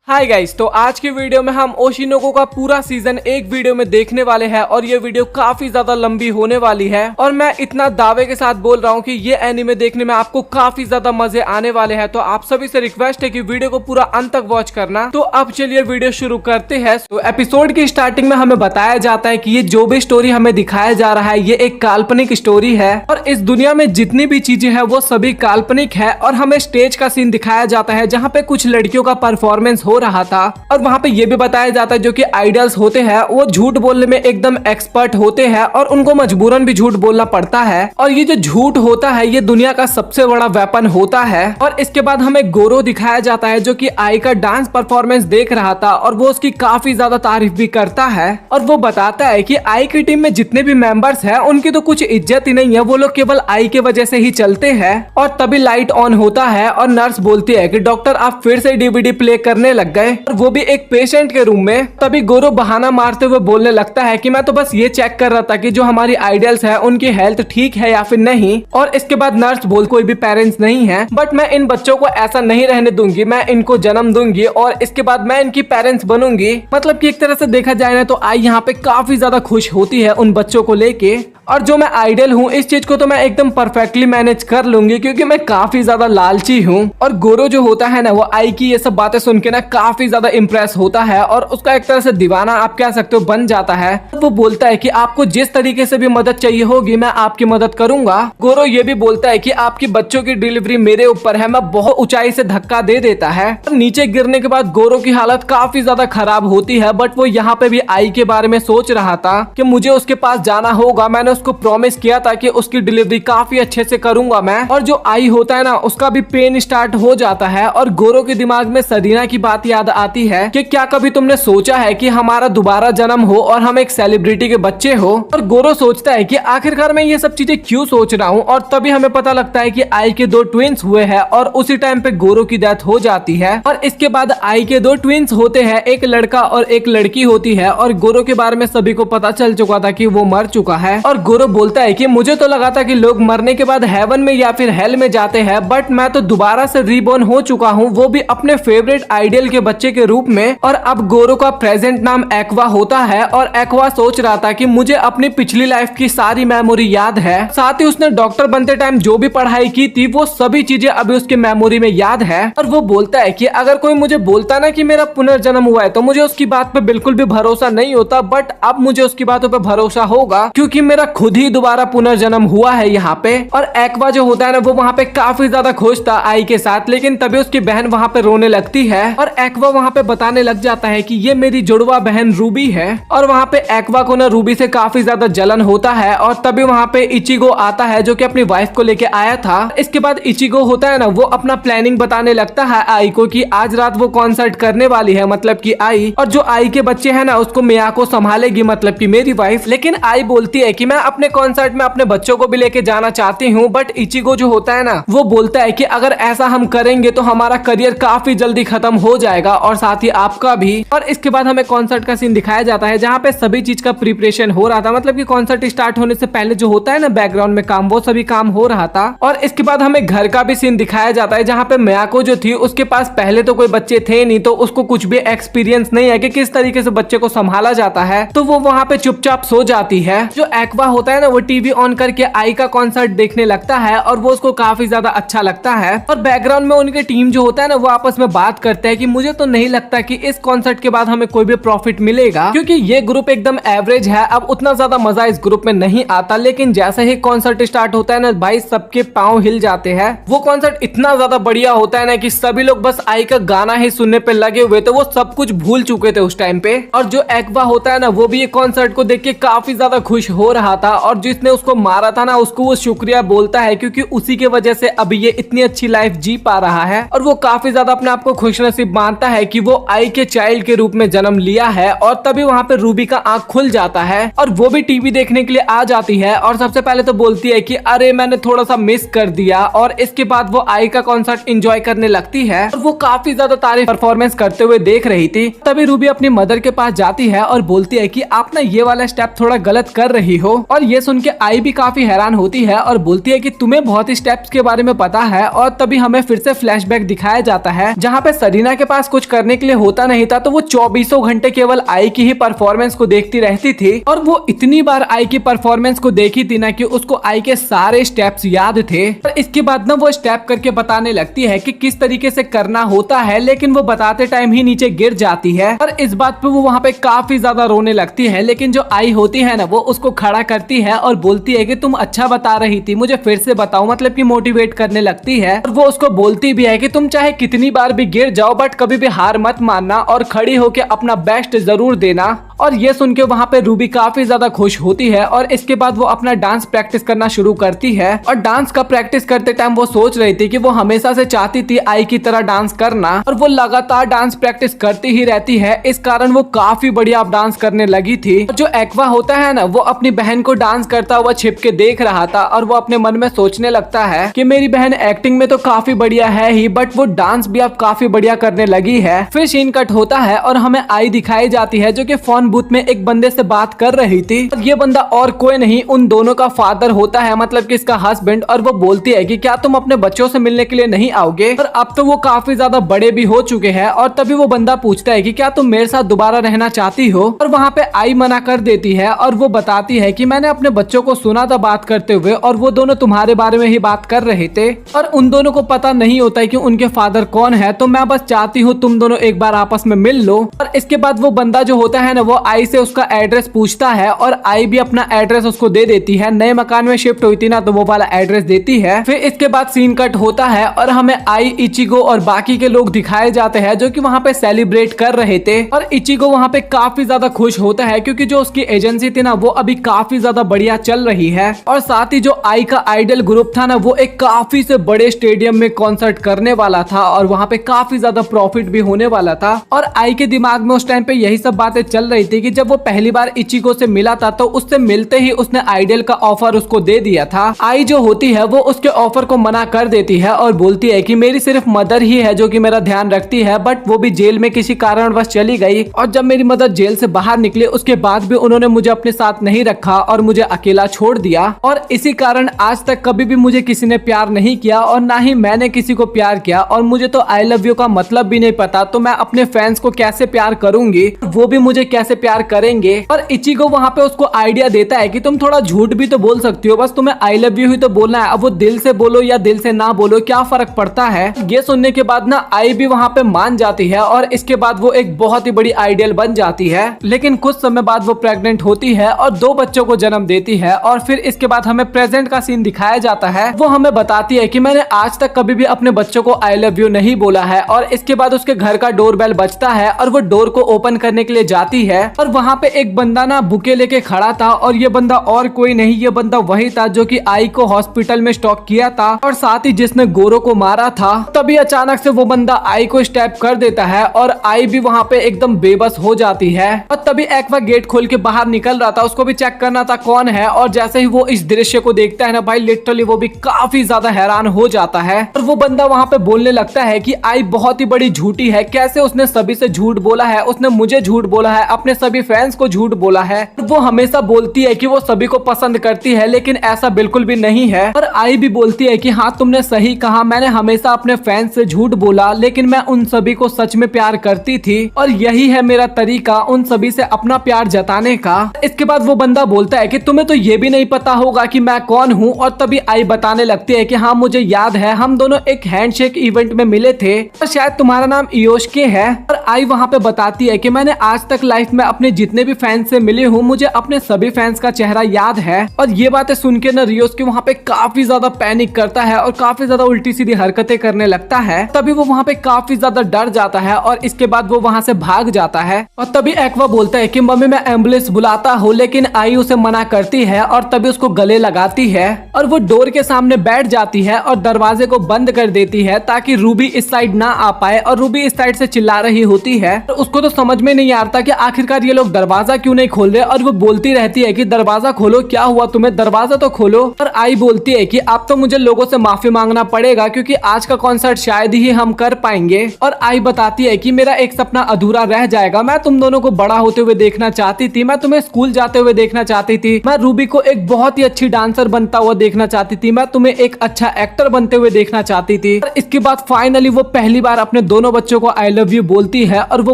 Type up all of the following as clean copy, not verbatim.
Hi guys, तो आज की वीडियो में हम ओशिनोको का पूरा सीजन एक वीडियो में देखने वाले हैं और ये वीडियो काफी ज्यादा लंबी होने वाली है और मैं इतना दावे के साथ बोल रहा हूँ कि ये एनीमे देखने में आपको काफी ज्यादा मजे आने वाले हैं। तो आप सभी से रिक्वेस्ट है कि वीडियो को पूरा अंत तक वॉच करना। तो अब चलिए वीडियो शुरू करते हैं। तो एपिसोड की स्टार्टिंग में हमें बताया जाता है कि ये जो भी स्टोरी हमें दिखाया जा रहा है ये एक काल्पनिक स्टोरी है और इस दुनिया में जितनी भी चीजें हैं वो सभी काल्पनिक है। और हमें स्टेज का सीन दिखाया जाता है जहाँ पे कुछ लड़कियों का परफॉर्मेंस हो रहा था और वहाँ पे ये भी बताया जाता है जो कि आइडल्स होते हैं वो झूठ बोलने में एकदम एक्सपर्ट होते हैं और उनको मजबूरन भी झूठ बोलना पड़ता है। और ये जो झूठ होता है ये दुनिया का सबसे बड़ा वेपन होता है। और इसके बाद हमें गोरो दिखाया जाता है जो कि आई का डांस परफॉर्मेंस देख रहा था और वो उसकी काफी ज्यादा तारीफ भी करता है और वो बताता है कि आई की टीम में जितने भी मेंबर्स हैं उनकी तो कुछ इज्जत ही नहीं है, वो लोग केवल आई के वजह से ही चलते हैं। और तभी लाइट ऑन होता है और नर्स बोलती है कि डॉक्टर आप फिर से डीवीडी प्ले करने लग गए, और वो भी एक पेशेंट के रूम में। तभी गोरो बहाना मारते हुए बोलने लगता है कि मैं तो बस ये चेक कर रहा था कि जो हमारी आइडल्स है उनकी हेल्थ ठीक है या फिर नहीं। और इसके बाद नर्स बोल कोई भी पेरेंट्स नहीं है बट मैं इन बच्चों को ऐसा नहीं रहने दूंगी, मैं इनको जन्म दूंगी और इसके बाद मैं इनकी पेरेंट्स बनूंगी। मतलब कि एक तरह से देखा जाए ना तो आई यहाँ पे काफी ज्यादा खुश होती है उन बच्चों को लेके। और जो मैं आइडल हूँ इस चीज को तो मैं एकदम परफेक्टली मैनेज कर लूंगी क्योंकि मैं काफी ज्यादा लालची हूँ। और गोरो जो होता है ना वो आई की ये सब बातें सुन के ना काफी ज्यादा इम्प्रेस होता है और उसका एक तरह से दीवाना आप कह सकते हो बन जाता है। वो बोलता है कि आपको जिस तरीके से भी मदद चाहिए होगी मैं आपकी मदद करूंगा। गोरो ये भी बोलता है कि आपकी बच्चों की डिलीवरी मेरे ऊपर है, मैं बहुत ऊंचाई से धक्का दे देता है। और नीचे गिरने के बाद गोरो की हालत काफी ज्यादा खराब होती है बट वो यहाँ पे भी आई के बारे में सोच रहा था कि मुझे उसके पास जाना होगा, मैंने उसको प्रॉमिस किया था कि उसकी डिलीवरी काफी अच्छे से करूंगा मैं। और जो आई होता है ना उसका भी पेन स्टार्ट हो जाता है और गोरो के दिमाग में सरीना की बात याद आती है कि क्या कभी तुमने सोचा है कि हमारा दोबारा जन्म हो और हम एक सेलिब्रिटी के बच्चे हो। और गोरो सोचता है कि आखिरकार मैं ये सब चीजें क्यों सोच रहा हूँ। और तभी हमें पता लगता है कि आई के 2 ट्विंस हुए हैं और उसी टाइम पे गोरो की डेथ हो जाती है। और इसके बाद आई के 2 ट्विंस होते हैं, एक लड़का और एक लड़की होती है। और गोरो के बारे में सभी को पता चल चुका था कि वो मर चुका है। और गोरो बोलता है कि मुझे तो लगा था कि लोग मरने के बाद हेवन में या फिर हेल में जाते हैं बट मैं तो दोबारा से रीबॉर्न हो चुका हूँ, वो भी अपने फेवरेट आइडल के बच्चे के रूप में। और अब गोरो का प्रेजेंट नाम एक्वा होता है और एक्वा सोच रहा था कि मुझे अपनी पिछली लाइफ की सारी मेमोरी याद है, साथ ही उसने डॉक्टर बनते टाइम जो भी पढ़ाई की थी वो सभी चीजें अभी उसके मेमोरी में याद है। और वो बोलता है कि अगर कोई मुझे बोलता ना कि मेरा पुनर्जन्म हुआ है तो मुझे उसकी बात पे बिल्कुल भी भरोसा नहीं होता, बट अब मुझे उसकी बातों पे भरोसा होगा क्योंकि मेरा खुद ही दोबारा पुनर्जन्म हुआ है यहाँ पे। और एक्वा जो होता है ना वो वहाँ पे काफी ज्यादा खुश था आई के साथ, लेकिन तभी उसकी बहन वहाँ पे रोने लगती है और एक्वा वहाँ पे बताने लग जाता है कि ये मेरी जुड़वा बहन रूबी है। और वहाँ पे एक्वा को ना रूबी से काफी ज्यादा जलन होता है और तभी वहाँ पे इचिगो आता है जो कि अपनी वाइफ को लेके आया था। इसके बाद इचिगो होता है ना वो अपना प्लानिंग बताने लगता है आई को कि आज रात वो कॉन्सर्ट करने वाली है, मतलब कि आई, और जो आई के बच्चे है ना उसको मियाको संभालेगी, मतलब कि मेरी वाइफ। लेकिन आई बोलती है कि मैं अपने कॉन्सर्ट में अपने बच्चों को भी लेके जाना चाहती हूँ, बट इचिगो जो होता है ना वो बोलता है कि अगर ऐसा हम करेंगे तो हमारा करियर काफी जल्दी खत्म हो जाएगा और साथ ही आपका भी। और इसके बाद हमें कॉन्सर्ट का सीन दिखाया जाता है जहाँ पे सभी चीज का प्रिपरेशन हो रहा था, मतलब कि कॉन्सर्ट स्टार्ट होने से पहले जो होता है ना बैकग्राउंड में काम, वो सभी काम हो रहा था। और इसके बाद हमें घर का भी सीन दिखाया जाता है जहाँ पे मियाको जो थी उसके पास पहले तो कोई बच्चे थे नहीं, तो उसको कुछ भी एक्सपीरियंस नहीं है कि किस तरीके से बच्चे को संभाला जाता है, तो वो वहाँ पे चुपचाप सो जाती है। जो एक्वा होता है ना वो टीवी ऑन करके आई का कॉन्सर्ट देखने लगता है और वो उसको काफी ज्यादा अच्छा लगता है। और बैकग्राउंड में उनके टीम जो होता है ना वो आपस में बात करते हैं कि मुझे तो नहीं लगता कि इस कॉन्सर्ट के बाद हमें कोई भी प्रॉफिट मिलेगा क्योंकि ये ग्रुप एकदम एवरेज है, अब उतना ज्यादा मजा इस ग्रुप में नहीं आता। लेकिन जैसे ही कॉन्सर्ट स्टार्ट होता है ना भाई सबके पांव हिल जाते हैं। वो कॉन्सर्ट इतना ज्यादा बढ़िया होता है ना कि सभी लोग बस आई का गाना ही सुनने पे लगे हुए थे, वो सब कुछ भूल चुके थे उस टाइम पे। और जो एक्वा होता है ना वो भी ये कॉन्सर्ट को देख के काफी ज्यादा खुश हो रहा था और जिसने उसको मारा था ना उसको वो शुक्रिया बोलता है क्योंकि उसी के वजह से अभी ये इतनी अच्छी लाइफ जी पा रहा है। और वो काफी ज्यादा अपने आप को खुशनसीब मानता है कि वो आई के चाइल्ड के रूप में जन्म लिया है। और तभी वहाँ पे रूबी का आंख खुल जाता है और वो भी टीवी देखने के लिए आ जाती है और सबसे पहले तो बोलती है कि अरे मैंने थोड़ा सा मिस कर दिया। और इसके बाद वो आई का कॉन्सर्ट एंजॉय करने लगती है और वो काफी ज्यादा तारीफ परफॉर्मेंस करते हुए देख रही थी। तभी रूबी अपनी मदर के पास जाती है और बोलती है कि आप ना ये वाला स्टेप थोड़ा गलत कर रही हो। और ये सुन के आई भी काफी हैरान होती है और बोलती है कि तुम्हें बहुत ही स्टेप्स के बारे में पता है। और तभी हमें फिर से फ्लैशबैक दिखाया जाता है जहाँ पे सरीना के पास पास कुछ करने के लिए होता नहीं था तो वो 24 घंटे केवल आई की ही परफॉर्मेंस को देखती रहती थी। और वो इतनी बार आई की परफॉर्मेंस को देखी थी ना कि उसको आई के सारे स्टेप्स याद थे। और इसके बाद ना वो स्टेप करके बताने लगती है कि किस तरीके से करना होता है, लेकिन वो बताते टाइम ही नीचे गिर जाती है। और इस बात पे वो वहाँ पे काफी ज्यादा रोने लगती है। लेकिन जो आई होती है ना वो उसको खड़ा करती है और बोलती है कि तुम अच्छा बता रही थी, मुझे फिर से बताओ, मतलब कि मोटिवेट करने लगती है। और वो उसको बोलती भी है कि तुम चाहे कितनी बार भी गिर जाओ बट कभी भी हार मत मानना और खड़ी होके अपना बेस्ट जरूर देना। और ये सुन के वहाँ पे रूबी काफी ज्यादा खुश होती है और इसके बाद वो अपना डांस प्रैक्टिस करना शुरू करती है। और डांस का प्रैक्टिस करते टाइम वो सोच रही थी कि वो हमेशा से चाहती थी आई की तरह डांस करना, और वो लगातार डांस प्रैक्टिस करती ही रहती है। इस कारण वो काफी बढ़िया डांस करने लगी थी। जो एक्वा होता है ना वो अपनी बहन को डांस करता हुआ छिप के देख रहा था और वो अपने मन में सोचने लगता है कि मेरी बहन एक्टिंग में तो काफी बढ़िया है ही, बट वो डांस भी अब काफी बढ़िया करने लगी है। फिर सीन कट होता है और हमें आई दिखाई जाती है जो कि फोन बूथ में एक बंदे से बात कर रही थी। और ये बंदा और कोई नहीं उन दोनों का फादर होता है, मतलब कि इसका हस्बैंड। और वो बोलती है कि क्या तुम अपने बच्चों से मिलने के लिए नहीं आओगे। और अब तो वो काफी ज्यादा बड़े भी हो चुके हैं। और तभी वो बंदा पूछता है कि क्या तुम मेरे साथ दोबारा रहना चाहती हो। और वहाँ पे आई मना कर देती है और वो बताती है कि मैंने अपने बच्चों को सुना था बात करते हुए और वो दोनों तुम्हारे बारे में ही बात कर रहे थे। और उन दोनों को पता नहीं होता है कि उनके फादर कौन है, तो मैं बस चाहती हूँ तुम दोनों एक बार आपस में मिल लो। और इसके बाद वो बंदा जो होता है ना वो आई से उसका एड्रेस पूछता है और आई भी अपना एड्रेस उसको दे देती है। नए मकान में शिफ्ट हुई थी ना तो वो वाला एड्रेस देती है। फिर इसके बाद सीन कट होता है और हमें आई, इचिगो और बाकी के लोग दिखाए जाते हैं जो कि वहाँ पे सेलिब्रेट कर रहे थे। और इचिगो वहाँ पे काफी ज्यादा खुश होता है क्योंकि जो उसकी एजेंसी थी ना वो अभी काफी ज्यादा बढ़िया चल रही है। और साथ ही जो आई का आइडल ग्रुप था ना वो एक काफी से बड़े स्टेडियम में कॉन्सर्ट करने वाला था और वहाँ पे काफी ज्यादा प्रॉफिट भी होने वाला था। और आई के दिमाग में उस टाइम पे यही सब बातें चल रही थी कि जब वो पहली बार इचिगो से मिला था तो उससे मिलते ही उसने आइडल का ऑफर उसको दे दिया था। आई जो होती है वो उसके ऑफर को मना कर देती है और बोलती है कि मेरी सिर्फ मदर ही है जो कि मेरा ध्यान रखती है, बट वो भी जेल में किसी कारणवश चली गई। और जब मेरी मदर जेल से बाहर निकले उसके बाद भी उन्होंने मुझे अपने साथ नहीं रखा और मुझे अकेला छोड़ दिया। और इसी कारण आज तक कभी भी मुझे किसी ने प्यार नहीं किया और ना ही मैंने किसी को प्यार किया। और मुझे तो आई लव यू का मतलब भी नहीं पता, तो मैं अपने फैंस को कैसे प्यार करूंगी, वो भी मुझे कैसे प्यार करेंगे। और इचिगो वहाँ पे उसको आइडिया देता है कि तुम थोड़ा झूठ भी तो बोल सकती हो, बस तुम्हें आई लव यू ही तो बोलना है। अब वो दिल से बोलो या दिल से ना बोलो क्या फर्क पड़ता है। ये सुनने के बाद ना आई भी वहाँ पे मान जाती है और इसके बाद वो एक बहुत ही बड़ी आइडियल बन जाती है। लेकिन कुछ समय बाद वो प्रेग्नेंट होती है और 2 बच्चों को जन्म देती है। और फिर इसके बाद हमें प्रेजेंट का सीन दिखाया जाता है। वो हमें बताती है कि मैंने आज तक कभी भी अपने बच्चों को आई लव यू नहीं बोला है। और इसके बाद उसके घर का डोरबेल बजता है और वो डोर को ओपन करने के लिए जाती है और वहाँ पे एक बंदा ना बुके लेके खड़ा था। और ये बंदा और कोई नहीं, ये बंदा वही था जो कि आई को हॉस्पिटल में स्टॉक किया था और साथ ही जिसने गोरो को मारा था। तभी अचानक से वो बंदा आई को स्टैप कर देता है और आई भी वहाँ पे एकदम बेबस हो जाती है। और तभी एक्वा गेट खोल के बाहर निकल रहा था, उसको भी चेक करना था कौन है। और जैसे ही वो इस दृश्य को देखता है ना भाई लिटरली वो भी काफी ज्यादा हैरान हो जाता है। और वो बंदा वहाँ पे बोलने लगता है कि आई बहुत ही बड़ी झूठी है, कैसे उसने सभी से झूठ बोला है, उसने मुझे झूठ बोला है, अपने सभी फैंस को झूठ बोला है। वो हमेशा बोलती है कि वो सभी को पसंद करती है लेकिन ऐसा बिल्कुल भी नहीं है। और आई भी बोलती है कि हाँ तुमने सही कहा, मैंने हमेशा अपने फैंस से झूठ बोला लेकिन मैं उन सभी को सच में प्यार करती थी और यही है मेरा तरीका उन सभी से अपना प्यार जताने का। इसके बाद वो बंदा बोलता है कि तुम्हें तो ये भी नहीं पता होगा कि मैं कौन हूँ। और तभी आई बताने लगती है कि हाँ मुझे याद है, हम दोनों एक हैंडशेक इवेंट में मिले थे और शायद तुम्हारा नाम योशिके है। और आई वहाँ पे बताती है कि मैंने आज तक लाइफ में अपने जितने भी फैंस से मिली हूँ मुझे अपने सभी फैंस का चेहरा याद है। और ये बातें सुन के ना रियोस्की वहाँ पे काफी ज्यादा पैनिक करता है और काफी ज्यादा उल्टी सीधी हरकतें करने लगता है। तभी वो वहाँ पे काफी ज्यादा डर जाता है और इसके बाद वो वहाँ से भाग जाता है। और तभी एक्वा बोलता है कि मम्मी मैं एम्बुलेंस बुलाता हूँ, लेकिन आई उसे मना करती है और तभी उसको गले लगाती है और वो डोर के सामने बैठ जाती है और दरवाजे को बंद कर देती है ताकि रूबी इस साइड ना आ पाए। और रूबी इस साइड से चिल्ला रही होती है और उसको तो समझ में नहीं आता कि आखिरकार ये लोग दरवाजा क्यों नहीं खोल रहे। और वो बोलती रहती है कि दरवाजा खोलो, क्या हुआ तुम्हें, दरवाजा तो खोलो। और आई बोलती है कि अब तो मुझे लोगों से माफी मांगना पड़ेगा क्योंकि आज का कॉन्सर्ट शायद ही हम कर पाएंगे। और आई बताती है कि मेरा एक सपना अधूरा रह जाएगा, मैं तुम दोनों को बड़ा होते हुए देखना चाहती थी, मैं तुम्हें स्कूल जाते हुए देखना चाहती थी, मैं रूबी को एक बहुत ही अच्छी डांसर बनता हुआ देखना चाहती थी, मैं तुम्हें एक अच्छा एक्टर बनते हुए देखना चाहती थी। और इसके बाद फाइनली वो पहली बार अपने दोनों दोनों बच्चों को आई लव यू बोलती है और वो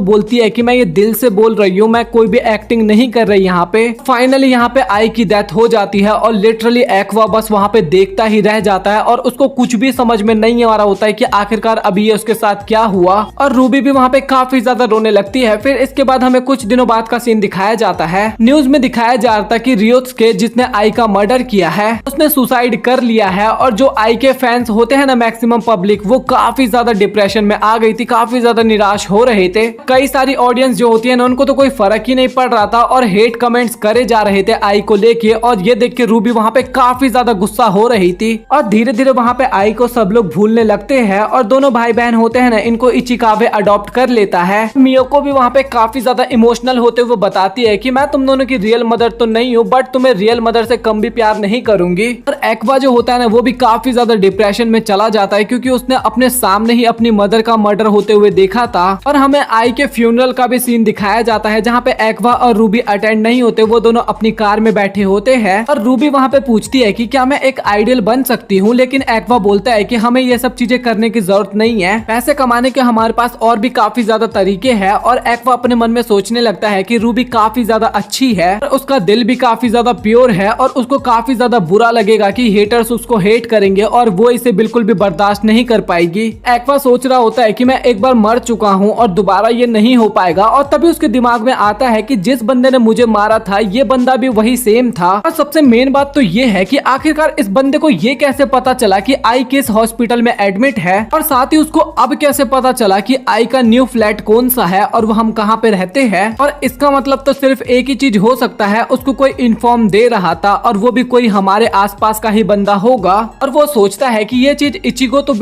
बोलती है कि मैं ये दिल से बोल रही हूँ, मैं कोई भी एक्टिंग नहीं कर रही यहाँ पे। फाइनली यहाँ पे आई की डेथ हो जाती है और लिटरली एक्वा बस वहाँ पे देखता ही रह जाता है और उसको कुछ भी समझ में नहीं आ रहा होता है कि आखिरकार अभी ये उसके साथ क्या हुआ। और रूबी भी वहाँ पे काफी ज्यादा रोने लगती है। फिर इसके बाद हमें कुछ दिनों बाद का सीन दिखाया जाता है। न्यूज में दिखाया जा रहा था कि रियोत्सुके जिसने आई का मर्डर किया है उसने सुसाइड कर लिया है। और जो आई के फैंस होते हैं ना, मैक्सिमम पब्लिक, वो काफी ज्यादा डिप्रेशन में आ गई थी, काफी ज्यादा निराश हो रहे थे। कई सारी ऑडियंस जो होती है ना, उनको तो कोई फर्क ही नहीं पड़ रहा था और हेट कमेंट्स करे जा रहे थे आई को लेके। और ये देख के रूबी वहाँ पे काफी ज्यादा गुस्सा हो रही थी और धीरे धीरे वहाँ पे आई को सब लोग भूलने लगते हैं। और दोनों भाई बहन होते हैं ना, इनको इचिकाबे अडॉप्ट कर लेता है। मियोको भी वहाँ पे काफी ज्यादा इमोशनल होते हुए बताती है कि मैं तुम दोनों की रियल मदर तो नहीं हूँ, बट तुम्हें रियल मदर से कम भी प्यार नहीं करूंगी। और एक्वा जो होता है ना, वो भी काफी ज्यादा डिप्रेशन में चला जाता है क्योंकि उसने अपने सामने ही अपनी मदर का मर्डर होते हुए देखा था। और हमें आई के फ्यूनरल का भी सीन दिखाया जाता है जहाँ पे एक्वा और रूबी अटेंड नहीं होते, वो दोनों अपनी कार में बैठे होते हैं। और रूबी वहाँ पे पूछती है कि क्या मैं एक आइडियल बन सकती हूँ, लेकिन एक्वा बोलता है कि हमें ये सब चीजें करने की जरूरत नहीं है, पैसे कमाने के हमारे पास और भी काफी ज्यादा तरीके हैं। और एक्वा अपने मन में सोचने लगता है कि रूबी काफी ज्यादा अच्छी है और उसका दिल भी काफी ज्यादा प्योर है और उसको काफी ज्यादा बुरा लगेगा कि हेटर्स उसको हेट करेंगे और वो इसे बिल्कुल भी बर्दाश्त नहीं कर पाएगी। एक्वा सोच रहा होता है कि मैं एक बार मर चुका हूँ और दोबारा ये नहीं हो पाएगा। और तभी उसके दिमाग में आता है कि जिस बंदे ने मुझे मारा था ये बंदा भी वही सेम था। और सबसे मेन बात तो ये है कि आखिरकार इस बंदे को ये कैसे पता चला कि आई किस हॉस्पिटल में एडमिट है, और साथ ही उसको अब कैसे पता चला कि आई का न्यू फ्लैट कौन सा है और वो हम कहाँ पे रहते हैं। और इसका मतलब तो सिर्फ एक ही चीज हो सकता है, उसको कोई इन्फॉर्म दे रहा था और वो भी कोई हमारे आसपास का ही बंदा होगा। और वो सोचता है कि ये चीज इचिगो तो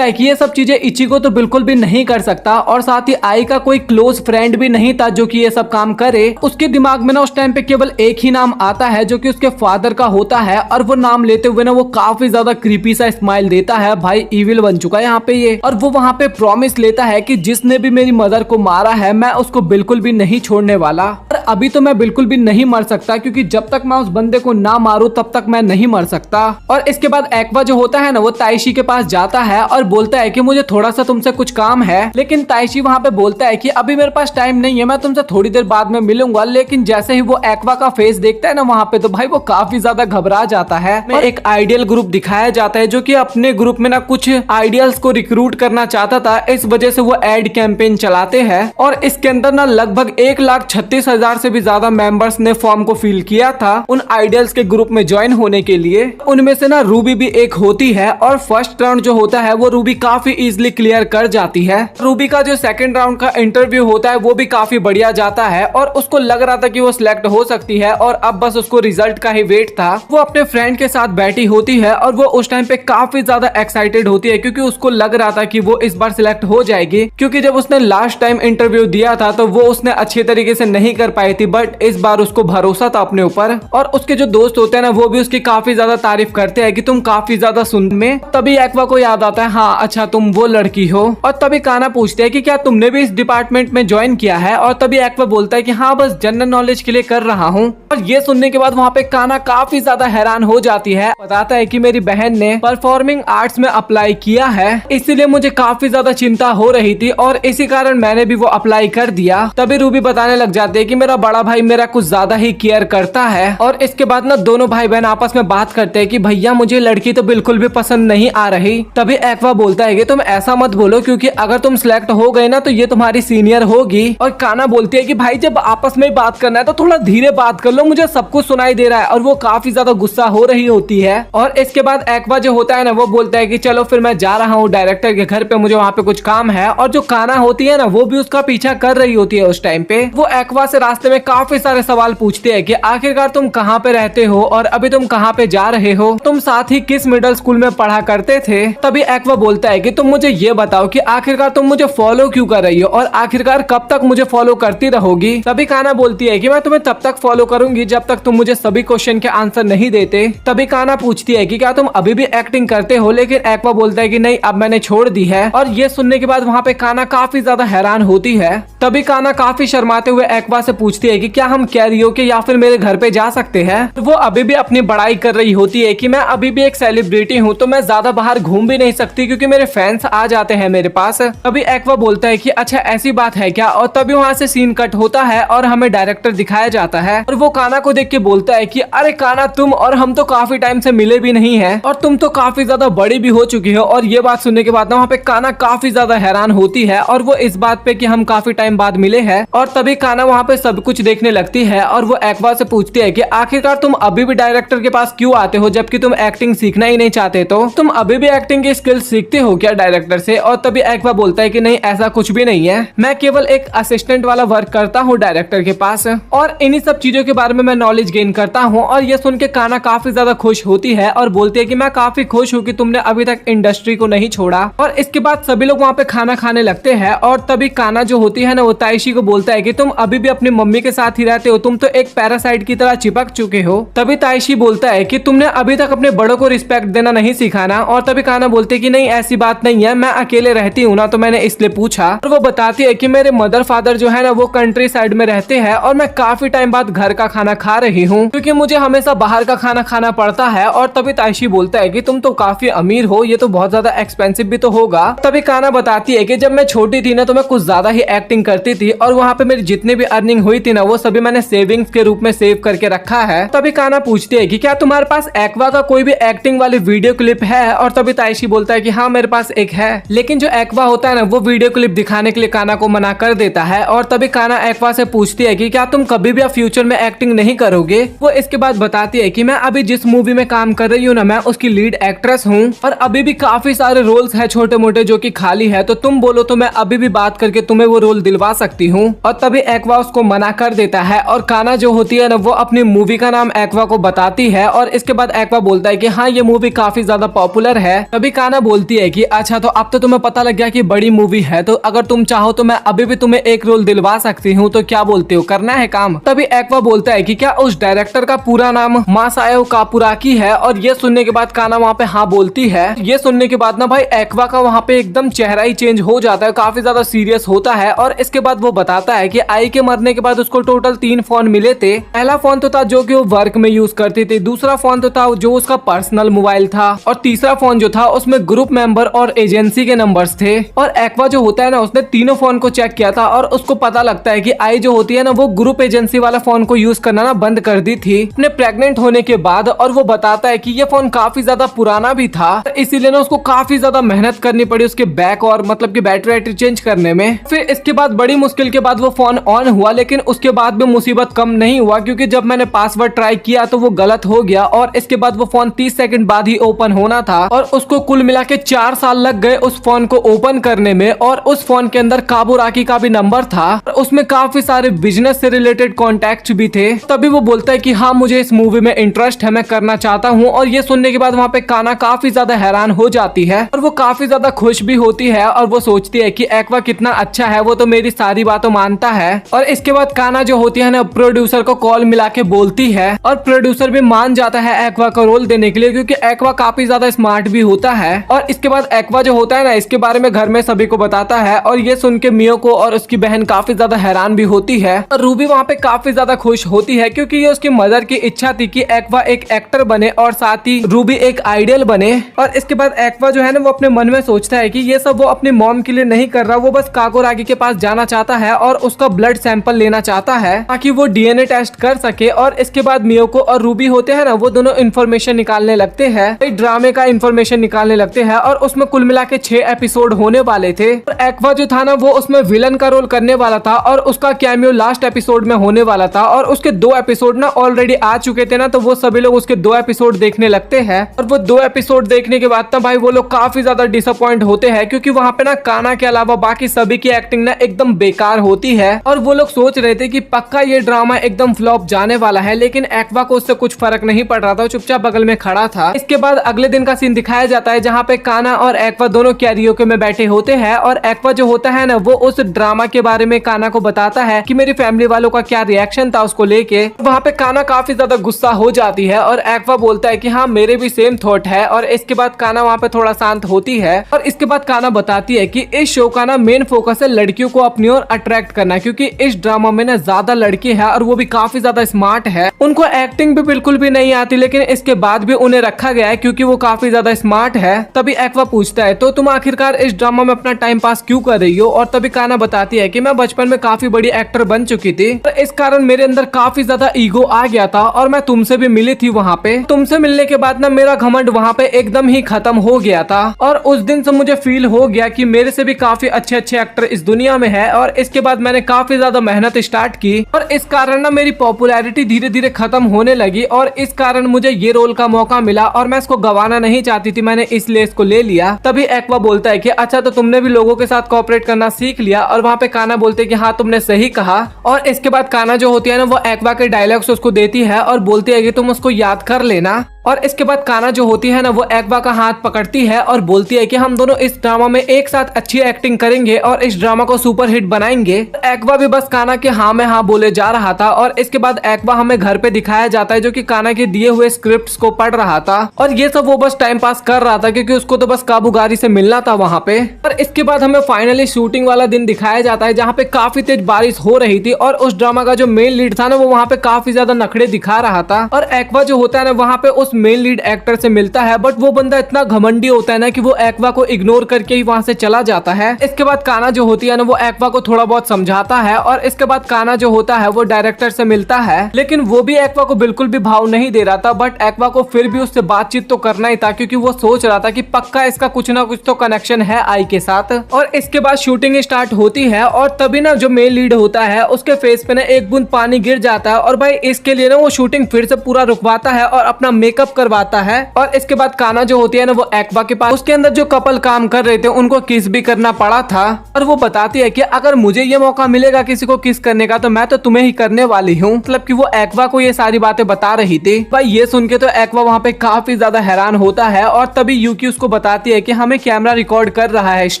ये सब चीजें इचिगो तो बिल्कुल भी नहीं कर सकता। और साथ ही आई का कोई क्लोज फ्रेंड भी नहीं था जो कि ये सब काम करे। उसके दिमाग में ना उस टाइम पे केवल एक ही नाम आता है जो कि उसके फादर का होता है। और वो नाम लेते हुए ना वो काफी ज्यादा क्रीपी सा स्माइल देता है, भाई इविल बन चुका है यहाँ पे ये। और वो वहाँ पे प्रॉमिस लेता है कि जिसने भी मेरी मदर को मारा है मैं उसको बिल्कुल भी नहीं छोड़ने वाला। और अभी तो मैं बिल्कुल भी नहीं मर सकता क्योंकि जब तक मैं उस बंदे को ना मारूं तब तक मैं नहीं मर सकता। और इसके बाद एक्वा जो होता है ना, वो ताइशी के पास जाता है और बोलता है कि मुझे थोड़ा सा तुमसे कुछ काम है। लेकिन ताइशी वहाँ पे बोलता है कि अभी मेरे पास टाइम नहीं है, मैं तुमसे थोड़ी देर बाद में मिलूंगा। लेकिन जैसे ही वो एक्वा का फेस देखता है ना वहाँ पे, तो भाई वो काफी ज्यादा घबरा जाता है। और एक आइडियल ग्रुप दिखाया जाता है जो कि अपने ग्रुप में ना कुछ आइडियल्स को रिक्रूट करना चाहता था, इस वजह से वो एड कैंपेन चलाते हैं। और इसके अंदर ना लगभग 1,36,000 से भी ज्यादा मेंबर्स ने फॉर्म को फिल किया था उन आइडियल्स के ग्रुप में ज्वाइन होने के लिए। उनमें से ना रूबी भी एक होती है और फर्स्ट राउंड जो होता है वो रूबी काफी इजीली क्लियर कर जाती है। रूबी का जो सेकंड राउंड का इंटरव्यू होता है वो भी काफी बढ़िया जाता है और उसको लग रहा था कि वो सिलेक्ट हो सकती है और अब बस उसको रिजल्ट का ही वेट था। वो अपने फ्रेंड के साथ बैठी होती है और वो उस टाइम पे काफी ज्यादा एक्साइटेड होती है क्योंकि उसको लग रहा था कि वो इस बार सिलेक्ट हो जाएगी, क्योंकि जब उसने लास्ट टाइम इंटरव्यू दिया था तो वो उसने अच्छे तरीके से नहीं कर पाई थी, बट इस बार उसको भरोसा था अपने ऊपर। और उसके जो दोस्त होते हैं ना वो भी उसकी काफी ज्यादा तारीफ करते हैं कि तुम काफी ज्यादा सुंदर। में तभी एक्वा को याद आता है, हाँ अच्छा तुम वो लड़की हो। और तभी काना पूछते हैं कि क्या तुमने भी इस डिपार्टमेंट में ज्वाइन किया है। और तभी एक्वा बोलता है कि हाँ बस जनरल नॉलेज के लिए कर रहा हूँ। और ये सुनने के बाद वहाँ पे काना काफी ज्यादा हैरान हो जाती है, बताता है कि मेरी बहन ने परफॉर्मिंग आर्ट्स में अप्लाई किया है, इसीलिए मुझे काफी ज्यादा चिंता हो रही थी और इसी कारण मैंने भी वो अप्लाई कर दिया। तभी रूबी बताने लग जाती है कि मेरा बड़ा भाई मेरा कुछ ज्यादा ही केयर करता है। और इसके बाद ना दोनों भाई बहन आपस में बात करते हैं कि भैया मुझे लड़की तो बिल्कुल भी पसंद नहीं आ रही। तभी एक्वा बोलता है कि तुम ऐसा मत बोलो क्योंकि अगर तुम सिलेक्ट हो गए ना तो ये तुम्हारी सीनियर होगी। और काना बोलती है कि भाई जब आपस में बात करना है तो थोड़ा धीरे बात कर लो, मुझे सब कुछ सुनाई दे रहा है। और वो काफी ज्यादा गुस्सा हो रही होती है। और इसके बाद एक्वा जो होता है ना वो बोलता है कि चलो फिर मैं जा रहा हूँ डायरेक्टर के घर पे, मुझे वहाँ पे कुछ काम है। और जो काना होती है ना वो भी उसका पीछा कर रही होती है उस टाइम पे। वो एक्वा से रास्ते में काफी सारे सवाल पूछते हैं कि आखिरकार तुम कहाँ पे रहते हो और अभी तुम कहाँ पे जा रहे हो, तुम साथ ही किस मिडिल स्कूल में पढ़ा करते थे। तभी एक्वा बोलता है कि तुम मुझे ये बताओ कि आखिरकार तुम मुझे फॉलो क्यों कर रही हो और आखिरकार कब तक मुझे फॉलो करती रहोगी। तभी काना बोलती है कि मैं तुम्हें तब तक फॉलो करूंगी जब तक तुम मुझे सभी क्वेश्चन के आंसर नहीं देते। तभी काना पूछती है कि क्या तुम अभी भी एक्टिंग करते हो, लेकिन एक्वा बोलता है कि नहीं अब मैंने छोड़ दी है। और ये सुनने के बाद वहाँ पे काना काफी ज्यादा हैरान होती है। तभी काना काफी शर्माते हुए एक्वा से पूछती है कि क्या हम कैरियोके या फिर मेरे घर पे जा सकते हैं। वो अभी भी अपनी बड़ाई कर रही होती है कि मैं अभी भी एक सेलिब्रिटी हूँ, तो मैं ज्यादा बाहर घूम भी नहीं सकती क्योंकि मेरे फैंस आ जाते हैं मेरे पास। तभी एक्वा बोलता है कि अच्छा ऐसी बात है क्या, और तभी वहाँ से सीन कट होता है और हमें डायरेक्टर दिखाया जाता है और वो काना को देख के बोलता है कि अरे काना, तुम और हम तो काफी टाइम से मिले भी नहीं है और तुम तो काफी ज्यादा बड़ी भी हो चुकी हो। और ये बात सुनने के बाद ना वहाँ पे काना काफी ज्यादा हैरान होती है और वो इस बात पे कि हम काफी टाइम बाद मिले हैं। और तभी काना वहाँ पे सब कुछ देखने लगती है और वो एक्वा से पूछती है कि आखिरकार तुम अभी भी डायरेक्टर के पास क्यों आते हो जबकि तुम एक्टिंग सीखना ही नहीं चाहते, तो तुम अभी भी एक्टिंग की स्किल सीखते हो क्या डायरेक्टर से। और तभी एक्वा बोलता है कि नहीं, ऐसा कुछ भी नहीं है, मैं केवल एक असिस्टेंट वाला वर्क करता हूँ डायरेक्टर के पास और इन्हीं सब चीजों के बारे में मैं नॉलेज गेन करता हूँ। और ये सुन के काना काफी ज्यादा खुश होती है और बोलती है कि मैं काफी खुश हूँ कि तुमने अभी तक इंडस्ट्री को नहीं छोड़ा। और इसके बाद सभी लोग वहाँ पे खाना खाने लगते हैं और तभी काना जो होती है ना वो ताइशी को बोलता है कि तुम अभी भी अपनी मम्मी के साथ ही रहते हो, तुम तो एक पैरासाइट की तरह चिपक चुके हो। तभी ताइशी बोलता है कि तुमने अभी तक अपने बड़ों को रिस्पेक्ट देना नहीं सिखाना। और तभी काना बोलते कि नहीं, ऐसी बात नहीं है, मैं अकेले रहती हूँ ना, तो मैंने इसलिए पूछा। और वो बताती है कि मेरे मदर फादर जो है ना वो कंट्री साइड में रहते हैं और मैं काफी टाइम बाद घर का खाना खा रही हूँ क्योंकि मुझे हमेशा बाहर का खाना खाना पड़ता है। और तभी ताइशी बोलता है कि तुम तो काफी अमीर हो, ये तो बहुत ज्यादा एक्सपेंसिव भी तो होगा। तभी काना बताती है कि जब मैं छोटी थी ना तो मैं कुछ ज्यादा ही एक्टिंग करती थी और वहाँ पे मेरी जितनी भी अर्निंग हुई थी ना वो सभी मैंने सेविंग्स के रूप में सेव करके रखा है। तभी काना पूछती है कि क्या तुम्हारे पास एक्वा का कोई भी एक्टिंग वाली वीडियो क्लिप है। और तभी ताइशी बोलता है कि हाँ मेरे पास एक है, लेकिन जो एक्वा होता है ना वो वीडियो क्लिप दिखाने के लिए काना को मना कर देता है। और तभी काना एक्वा से पूछती है कि क्या तुम कभी भी फ्यूचर में एक्टिंग नहीं करोगे। वो इसके बाद बताती है कि मैं अभी जिस मूवी में काम कर रही हूँ ना मैं उसकी लीड एक्ट्रेस हूँ और अभी भी काफी सारे रोल्स है छोटे मोटे जो कि खाली है, तो तुम बोलो तो मैं अभी भी बात करके तुम्हें वो रोल दिलवा सकती हूँ। और तभी एक्वा उसको मना कर देता है और काना जो होती है ना वो अपनी मूवी का नाम एक्वा को बताती है। और इसके बाद एक्वा बोलता है कि हाँ ये मूवी काफी ज्यादा पॉपुलर है। तभी काना बोलती है कि अच्छा तो अब तो तुम्हें पता लग गया कि बड़ी मूवी है, तो अगर तुम चाहो तो मैं अभी भी तुम्हें एक रोल दिलवा सकती हूँ, तो क्या बोलते हो, करना है काम। तभी एक्वा बोलता है कि क्या उस डायरेक्टर का पूरा नाम मासायो कापुराकी है। और ये सुनने के बाद काना वहाँ पे हाँ बोलती है। ये सुनने के बाद ना भाई एक्वा का वहाँ पे एकदम चेहरा ही चेंज हो जाता है, काफी ज्यादा सीरियस होता है। और इसके बाद वो बताता है कि आई के मरने के बाद उसको टोटल 3 फोन मिले थे। पहला फोन तो था जो कि वो वर्क में यूज करती थी, दूसरा फोन तो था जो उसका पर्सनल मोबाइल था और तीसरा फोन जो था उसमें ग्रुप मेंबर और एजेंसी के नंबर्स थे। और एक्वा जो होता है ना उसने तीनों फोन को चेक किया था और उसको पता लगता है कि आई जो होती है ना वो ग्रुप एजेंसी वाला फोन को यूज करना ना बंद कर दी थी अपने प्रेग्नेंट होने के बाद। और वो बताता है कि ये फोन काफी ज्यादा पुराना भी था, इसीलिए ना उसको काफी ज्यादा मेहनत करनी पड़ी उसके बैक और मतलब की बैटरी चेंज करने में। फिर इसके बाद बड़ी मुश्किल के बाद वो फोन ऑन हुआ, लेकिन उसके बाद भी मुसीबत कम नहीं हुआ क्योंकि जब मैंने पासवर्ड ट्राई किया तो वो गलत हो गया। और इसके बाद वो फोन 30 सेकंड बाद ही ओपन होना था और उसको कुल मिला के 4 साल लग गए उस फोन को ओपन करने में। और उस फोन के अंदर काबुराकी का भी नंबर था और उसमें काफी सारे बिजनेस से रिलेटेड कॉन्टेक्ट भी थे। तभी वो बोलता है कि हाँ मुझे इस मूवी में इंटरेस्ट है, मैं करना चाहता हूँ। और ये सुनने के बाद वहाँ पे काना काफी ज्यादा हैरान हो जाती है और वो काफी ज्यादा खुश भी होती है और वो सोचती है कि एक्वा कितना अच्छा है, वो तो मेरी सारी बातों मानता है। और इसके बाद काना जो होती है ना प्रोड्यूसर को कॉल मिला के बोलती है और प्रोड्यूसर भी मान जाता है एक्वा को रोल देने के लिए क्योंकि एक्वा काफी ज्यादा स्मार्ट भी होता है। और इसके बाद एक्वा जो होता है ना इसके बारे में घर में सभी को बताता है और ये सुन के मियो को और उसकी बहन काफी ज्यादा हैरान भी होती है। और रूबी वहाँ पे काफी ज्यादा खुश होती है क्योंकि ये उसकी मदर की इच्छा थी कि एक्वा एक एक्टर बने और साथ ही रूबी एक आइडियल बने। और इसके बाद एक्वा जो है ना वो अपने मन में सोचता है कि ये सब वो अपनी मॉम के लिए नहीं कर रहा, वो बस कागोरागी के पास जाना चाहता है और उसका ब्लड सैंपल लेना चाहता है ताकि वो डीएनए टेस्ट कर सके। और इसके बाद मियोको और रूबी होते हैं ना वो दोनों इन्फॉर्मेशन निकालने लगते हैं, ड्रामे का इन्फॉर्मेशन निकालने लगते हैं। और उसमें कुल मिला के 6 एपिसोड होने वाले थे और एक्वा जो था ना वो उसमें विलन का रोल करने वाला था और उसका कैमियो लास्ट एपिसोड में होने वाला था। और उसके 2 एपिसोड ना ऑलरेडी आ चुके थे ना, तो वो सभी लोग उसके 2 एपिसोड देखने लगते हैं। और वो 2 एपिसोड देखने के बाद भाई वो लोग काफी ज्यादा डिसअपॉइंट होते हैं क्योंकि वहाँ पे ना काना के अलावा बाकी सभी की एक्टिंग ना एकदम बेकार होती है। और वो लोग सोच रहे थे कि पक्का ये ड्रामा एकदम फ्लॉप जाने वाला है, लेकिन एक्वा को उससे कुछ फर्क नहीं पड़ रहा था, चुपचाप बगल में खड़ा था। इसके बाद अगले दिन का सीन दिखाया जाता है जहाँ पे काना और एक्वा दोनों कैरियोके में बैठे होते हैं और एक्वा जो होता है ना वो उस ड्रामा के बारे में काना को बताता है कि मेरी फैमिली वालों का क्या रिएक्शन था उसको लेके। वहाँ पे काना काफी ज्यादा गुस्सा हो जाती है और एक्वा बोलता है कि हाँ मेरे भी सेम थॉट है। और इसके बाद काना वहाँ पे थोड़ा शांत होती है और इसके बाद काना बताती है कि इस शो का ना मेन फोकस है लड़कियों को अपनी ओर अट्रैक्ट करना, क्योंकि इस ड्रामा में ना ज्यादा लड़की है और वो भी काफी ज्यादा स्मार्ट है। उनको एक्टिंग भी बिल्कुल भी नहीं आती, लेकिन इसके बाद भी उन्हें रखा गया है क्योंकि वो काफी ज्यादा स्मार्ट है। तभी एक्वा पूछता है तो तुम आखिरकार इस ड्रामा में अपना टाइम पास क्यों कर रही हो? और तभी काना बताती है कि मैं बचपन में काफी बड़ी एक्टर बन चुकी थी, तो इस कारण मेरे अंदर काफी ज्यादा ईगो आ गया था और मैं तुमसे भी मिली थी वहाँ पे। तुमसे मिलने के बाद ना मेरा घमंड वहाँ पे एकदम ही खत्म हो गया था और उस दिन से मुझे फील हो गया कि मेरे से भी काफी अच्छे अच्छे एक्टर इस दुनिया में है। और इसके बाद मैंने काफी ज्यादा मेहनत स्टार्ट की और इस कारण ना मेरी पॉपुलैरिटी धीरे धीरे खत्म होने लगी और इस कारण मुझे ये रोल का मौका मिला और मैं इसको गंवाना नहीं चाहती थी, मैंने इसलिए इसको ले लिया। तभी एक्वा बोलता है कि अच्छा तो तुमने भी लोगों के साथ कोऑपरेट करना सीख लिया। और वहाँ पे काना बोलते हैं कि हाँ तुमने सही कहा। और इसके बाद काना जो होती है ना वो एक्वा के डायलॉग्स उसको देती है और बोलती है कि तुम उसको याद कर लेना। और इसके बाद काना जो होती है ना वो एक्वा का हाथ पकड़ती है और बोलती है कि हम दोनों इस ड्रामा में एक साथ अच्छी एक्टिंग करेंगे और इस ड्रामा को सुपर हिट बनाएंगे। एक्वा भी बस काना के हाँ में हाँ बोले जा रहा था और इसके बाद एक्वा हमें घर पे दिखाया जाता है जो कि काना के दिए हुए स्क्रिप्ट्स को पढ़ रहा था और ये सब वो बस टाइम पास कर रहा था क्योंकि उसको तो बस काबूगारी से मिलना था वहाँ पे। और इसके बाद हमें फाइनली शूटिंग वाला दिन दिखाया जाता है जहाँ पे काफी तेज बारिश हो रही थी और उस ड्रामा का जो मेन लीड था ना वो वहाँ पे काफी ज्यादा नखड़े दिखा रहा था। और एक्वा जो होता है ना वहाँ पे उस मेन लीड एक्टर से मिलता है, बट वो बंदा इतना घमंडी होता है ना कि वो एक्वा को इग्नोर करके ही वहाँ से चला जाता है। इसके बाद काना जो होती है ना वो एक्वा को थोड़ा बहुत समझाता है और इसके बाद काना जो होता है वो डायरेक्टर से मिलता है, लेकिन वो भी एक्वा को बिल्कुल भी भाव नहीं दे रहा था। बट एक्वा को फिर भी उससे बातचीत तो करना ही था क्योंकि वो सोच रहा था कि पक्का इसका कुछ ना कुछ तो कनेक्शन है आई के साथ। और इसके बाद शूटिंग स्टार्ट होती है और तभी ना जो मेन लीड होता है उसके फेस पे ना एक बूंद पानी गिर जाता है और भाई इसके लिए ना वो शूटिंग फिर से पूरा रुकवाता है और अपना मेकअप करवाता है। और इसके बाद काना जो होती है ना वो एक्वा के पास उसके अंदर जो कपल काम कर रहे थे उनको किस भी करना पड़ा था और वो बताती है कि अगर मुझे ये मौका मिलेगा किसी को किस करने का तो मैं तो तुम्हें ही करने वाली हूँ। मतलब कि वो एक्वा को ये सारी बातें बता रही थी। भाई ये सुन के तो एक्वा वहाँ पे काफी ज्यादा हैरान होता है और तभी यूकी उसको बताती है कि हमें कैमरा रिकॉर्ड कर रहा है इस